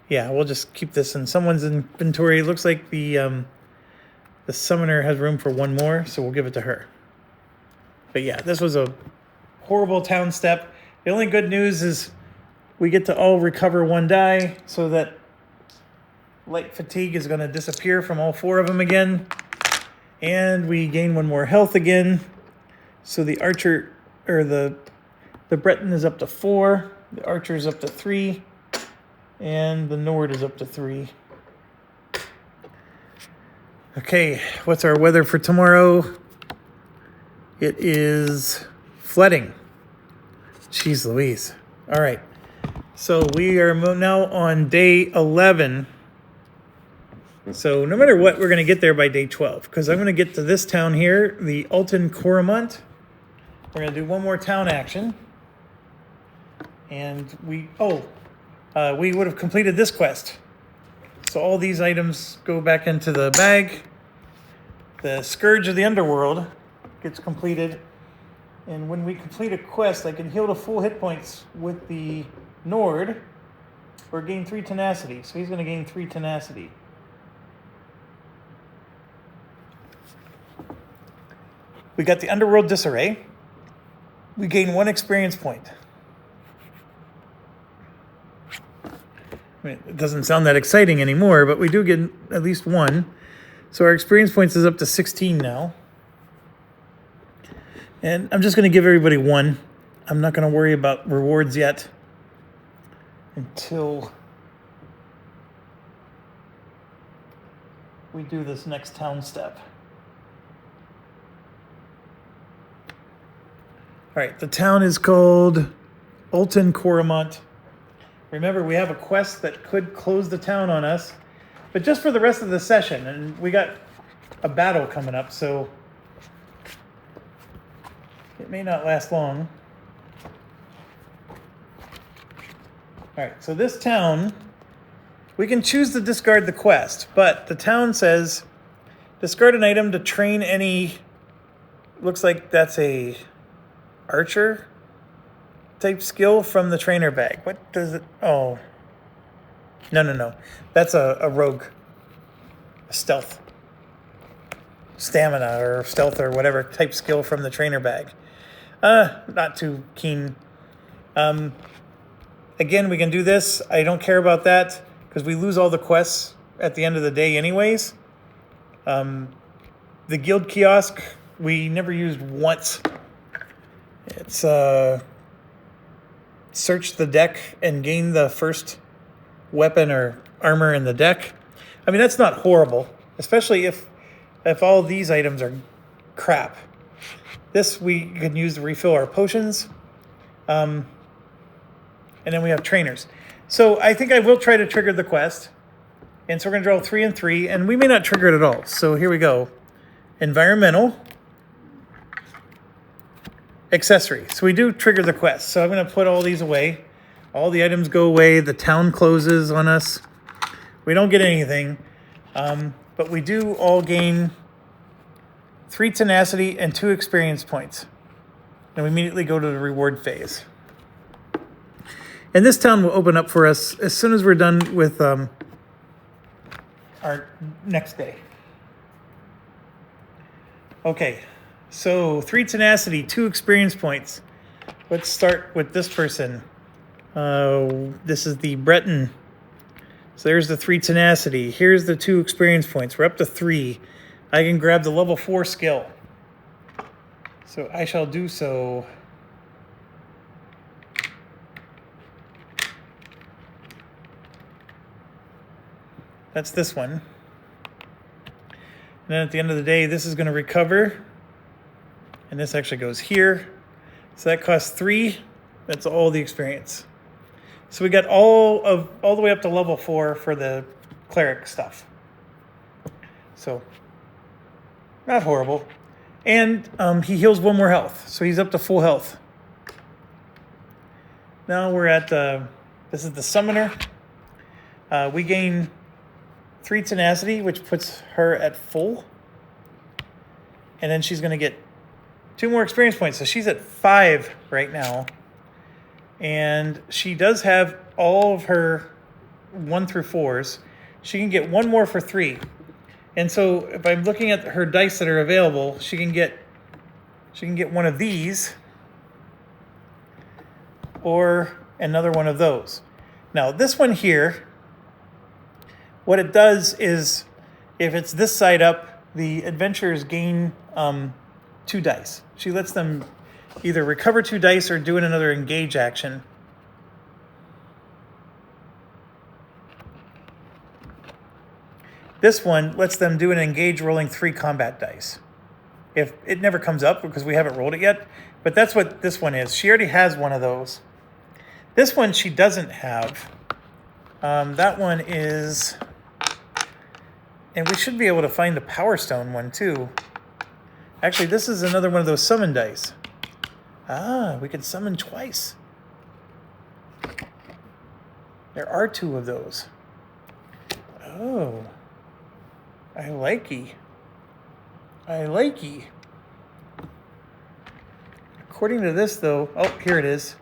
Yeah, we'll just keep this in someone's inventory. It looks like the The summoner has room for one more, so we'll give it to her. But yeah, this was a horrible town step. The only good news is we get to all recover one die, so that light fatigue is going to disappear from all 4 of them again. And we gain 1 more health again. So the archer, or the Breton is up to 4. The archer is up to 3. And the Nord is up to 3. Okay, what's our weather for tomorrow? It is flooding. Jeez Louise. All right. So we are now on day 11. So no matter what, we're going to get there by day 12. Because I'm going to get to this town here, the Alton Coromant. We're going to do 1 more town action. And we would have completed this quest. So all these items go back into the bag. The Scourge of the Underworld gets completed. And when we complete a quest, I can heal to full hit points with the Nord or gain 3 tenacity. So he's going to gain 3 tenacity. We got the Underworld Disarray. We gain 1 experience point. I mean, it doesn't sound that exciting anymore, but we do get at least 1. So our experience points is up to 16 now. And I'm just going to give everybody 1. I'm not going to worry about rewards yet until we do this next town step. All right, the town is called Alton Coromant. Remember, we have a quest that could close the town on us, but just for the rest of the session. And we got a battle coming up, so it may not last long. All right, so this town, we can choose to discard the quest, but the town says discard an item to train any, looks like that's a archer type skill from the trainer bag. What does it, oh, no. That's a rogue, a stealth, stamina or stealth or whatever type skill from the trainer bag. Not too keen. Again, we can do this. I don't care about that because we lose all the quests at the end of the day anyways. The guild kiosk, we never used once. It's search the deck and gain the first weapon or armor in the deck. I mean, that's not horrible, especially if all these items are crap. This we can use to refill our potions. And then we have trainers. So I think I will try to trigger the quest. And so we're going to draw 3 and 3, and we may not trigger it at all. So here we go. Environmental. Accessory. So we do trigger the quest. So I'm going to put all these away. All the items go away. The town closes on us. We don't get anything. But we do all gain 3 tenacity and 2 experience points. And we immediately go to the reward phase. And this town will open up for us as soon as we're done with our next day. Okay, so 3 tenacity, 2 experience points. Let's start with this person. This is the Breton. So there's the 3 tenacity. Here's the 2 experience points. We're up to 3. I can grab the level 4 skill. So I shall do so. That's this one. And then at the end of the day, this is going to recover. And this actually goes here. So that costs 3. That's all the experience. So we got all the way up to level 4 for the cleric stuff. So not horrible. And he heals 1 more health. So he's up to full health. Now we're at, this is the summoner. We gain 3 tenacity, which puts her at full. And then she's going to get 2 more experience points. So she's at 5 right now. And she does have all of her 1 through 4s. She can get 1 more for 3. And so if I'm looking at her dice that are available, she can get one of these or another one of those. Now this one here, what it does is if it's this side up, the adventurers gain 2 dice. She lets them either recover 2 dice or do another engage action. This one lets them do an engage rolling 3 combat dice. If it never comes up because we haven't rolled it yet, but that's what this one is. She already has one of those. This one she doesn't have. That one is, and we should be able to find the Power Stone one too. Actually, this is another one of those summon dice. Ah, we can summon twice. There are 2 of those. Oh, I likey. I likey. According to this, though, oh, here it is.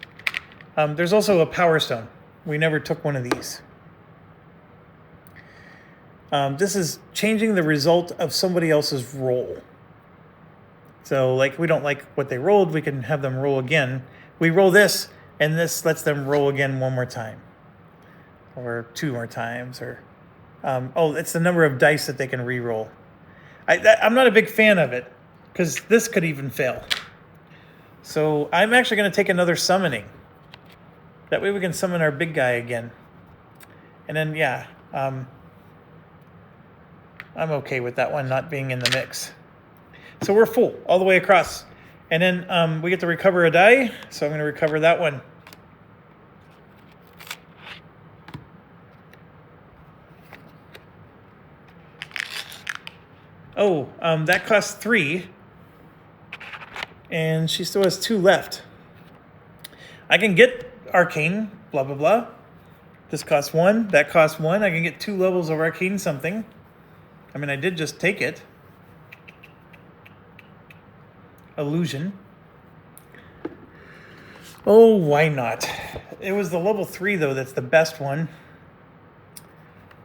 There's also a Power Stone. We never took one of these. This is changing the result of somebody else's roll. So, like, we don't like what they rolled, we can have them roll again. We roll this, and this lets them roll again 1 more time. Or 2 more times, or... oh, it's the number of dice that they can re-roll. I'm not a big fan of it, because this could even fail. So I'm actually going to take another summoning. That way we can summon our big guy again. And then, yeah, I'm okay with that one not being in the mix. So we're full all the way across. And then we get to recover a die, so I'm going to recover that one. Oh, that costs 3. And she still has 2 left. I can get Arcane, blah, blah, blah. This costs 1, that costs 1. I can get 2 levels of Arcane something. I mean, I did just take it. Illusion. Oh, why not? It was the level 3, though, that's the best one.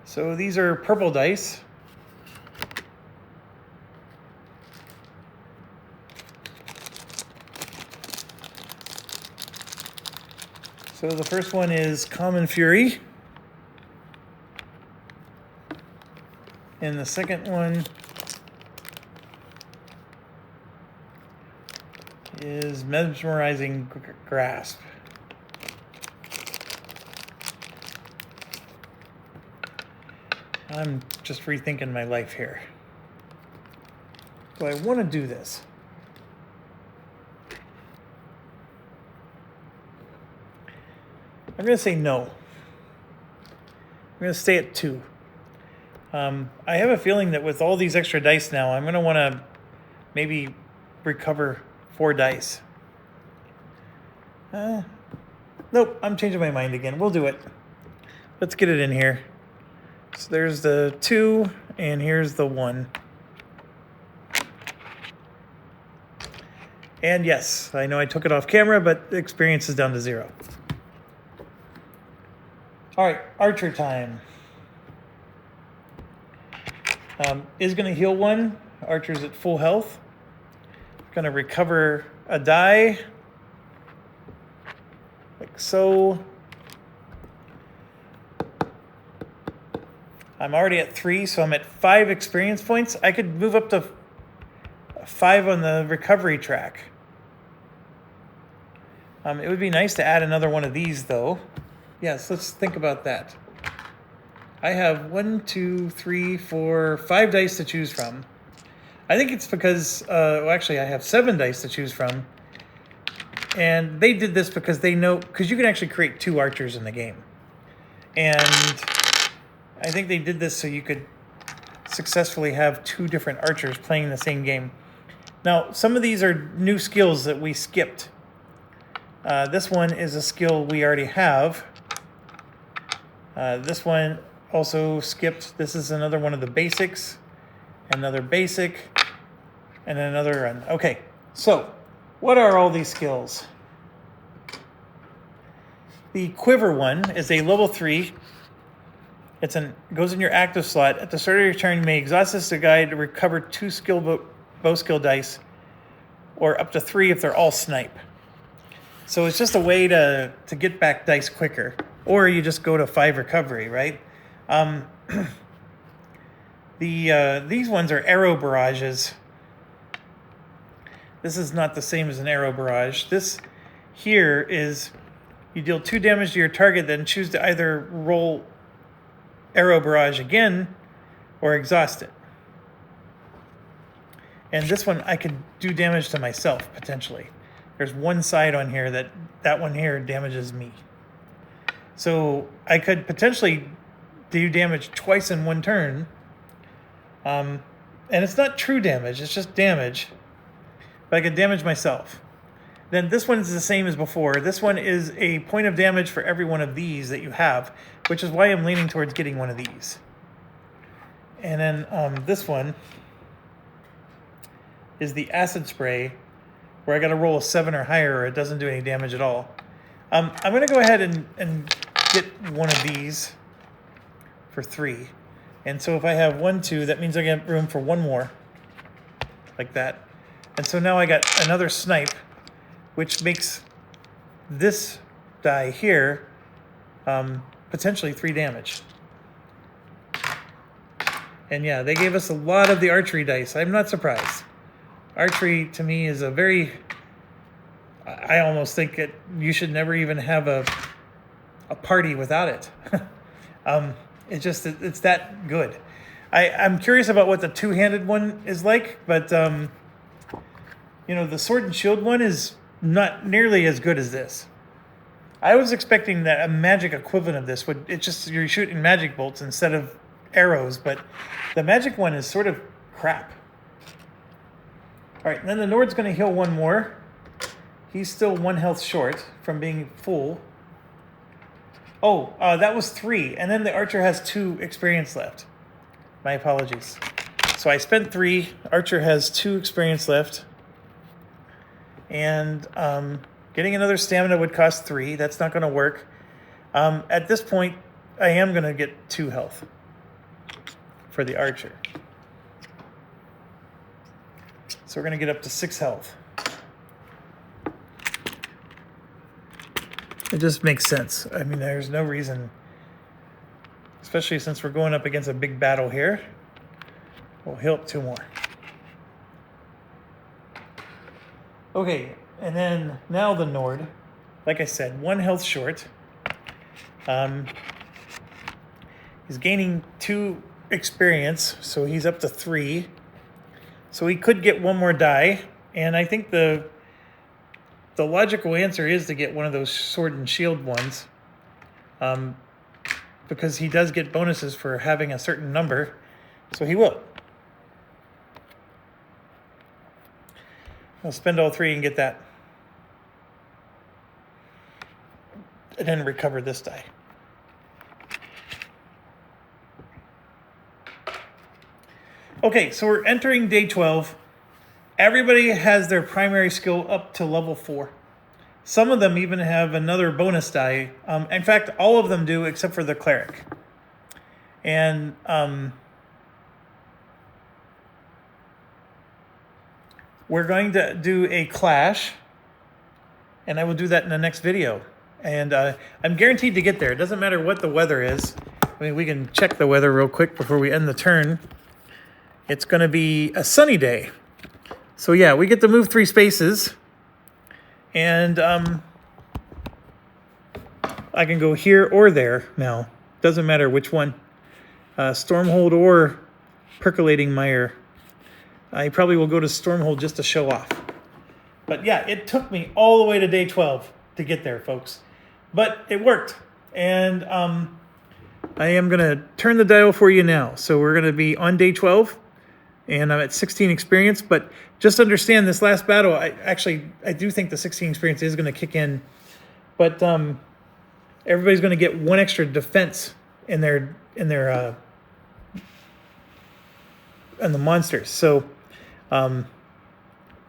So these are purple dice. So the first one is Common Fury. And the second one is Mesmerizing Grasp. I'm just rethinking my life here. Do I want to do this? I'm going to say no. I'm going to stay at 2. I have a feeling that with all these extra dice now, I'm going to want to maybe recover 4 dice. Nope, I'm changing my mind again. We'll do it. Let's get it in here. So there's the 2, and here's the 1. And yes, I know I took it off camera, but the experience is down to 0. All right, Archer time. Is going to heal 1. Archer's at full health. Going to recover a die. Like so. I'm already at 3, so I'm at 5 experience points. I could move up to 5 on the recovery track. It would be nice to add another one of these, though. Yes, let's think about that. I have 1, 2, 3, 4, 5 dice to choose from. I think it's because, well, actually, I have 7 dice to choose from. And they did this because they know, because you can actually create 2 archers in the game. And I think they did this so you could successfully have 2 different archers playing the same game. Now, some of these are new skills that we skipped. This one is a skill we already have. This one also skipped. This is another one of the basics. Another basic. And another run. Okay, so what are all these skills? The Quiver one is a level 3. Goes in your active slot. At the start of your turn, you may exhaust this guy to recover 2 bow skill dice, or up to 3 if they're all snipe. So it's just a way to get back dice quicker. Or you just go to 5 recovery, right? These ones are arrow barrages. This is not the same as an arrow barrage. This here is you deal 2 damage to your target, then choose to either roll arrow barrage again or exhaust it. And this one I could do damage to myself potentially. There's one side on here that one here damages me. So I could potentially do damage twice in one turn. And it's not true damage, it's just damage. But I could damage myself. Then this one is the same as before. This one is a point of damage for every one of these that you have, which is why I'm leaning towards getting one of these. And then this one is the acid spray, where I got to roll a 7 or higher or it doesn't do any damage at all. I'm going to go ahead and get one of these for 3. And so if I have 1, 2, that means I get room for 1 more, like that. And so now I got another snipe, which makes this die here potentially 3 damage. And yeah, they gave us a lot of the archery dice. I'm not surprised. Archery to me is I almost think you should never even have a party without it. It's that good. I'm curious about what the 2-handed one is like, but the sword and shield one is not nearly as good as this. I was expecting that a magic equivalent of this you're shooting magic bolts instead of arrows, but the magic one is sort of crap. All right, then the Nord's going to heal 1 more. He's still 1 health short from being full. Oh, that was 3. And then the Archer has 2 experience left. My apologies. So I spent 3. Archer has 2 experience left. And getting another stamina would cost 3. That's not going to work. At this point, I am going to get 2 health for the Archer. So we're going to get up to 6 health. It just makes sense. I mean, there's no reason, especially since we're going up against a big battle here. We'll heal up 2 more. Okay, and then now the Nord. Like I said, 1 health short. He's gaining 2 experience, so he's up to 3. So he could get 1 more die, and I think the logical answer is to get one of those sword and shield ones, because he does get bonuses for having a certain number, so he will. I'll spend all 3 and get that. And then recover this die. Okay, so we're entering day 12. Everybody has their primary skill up to level 4. Some of them even have another bonus die. In fact, all of them do except for the cleric. And we're going to do a clash, and I will do that in the next video. And I'm guaranteed to get there. It doesn't matter what the weather is. I mean, we can check the weather real quick before we end the turn. It's going to be a sunny day. So yeah, we get to move 3 spaces. And I can go here or there now. Doesn't matter which one. Stormhold or Percolating Mire. I probably will go to Stormhold just to show off. But yeah, it took me all the way to day 12 to get there, folks. But it worked. And I am going to turn the dial for you now. So we're going to be on day 12. And I'm at 16 experience, but just understand this last battle, I do think the 16 experience is going to kick in, but everybody's going to get 1 extra defense in the monsters. So we're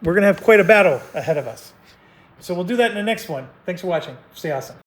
going to have quite a battle ahead of us. So we'll do that in the next one. Thanks for watching. Stay awesome.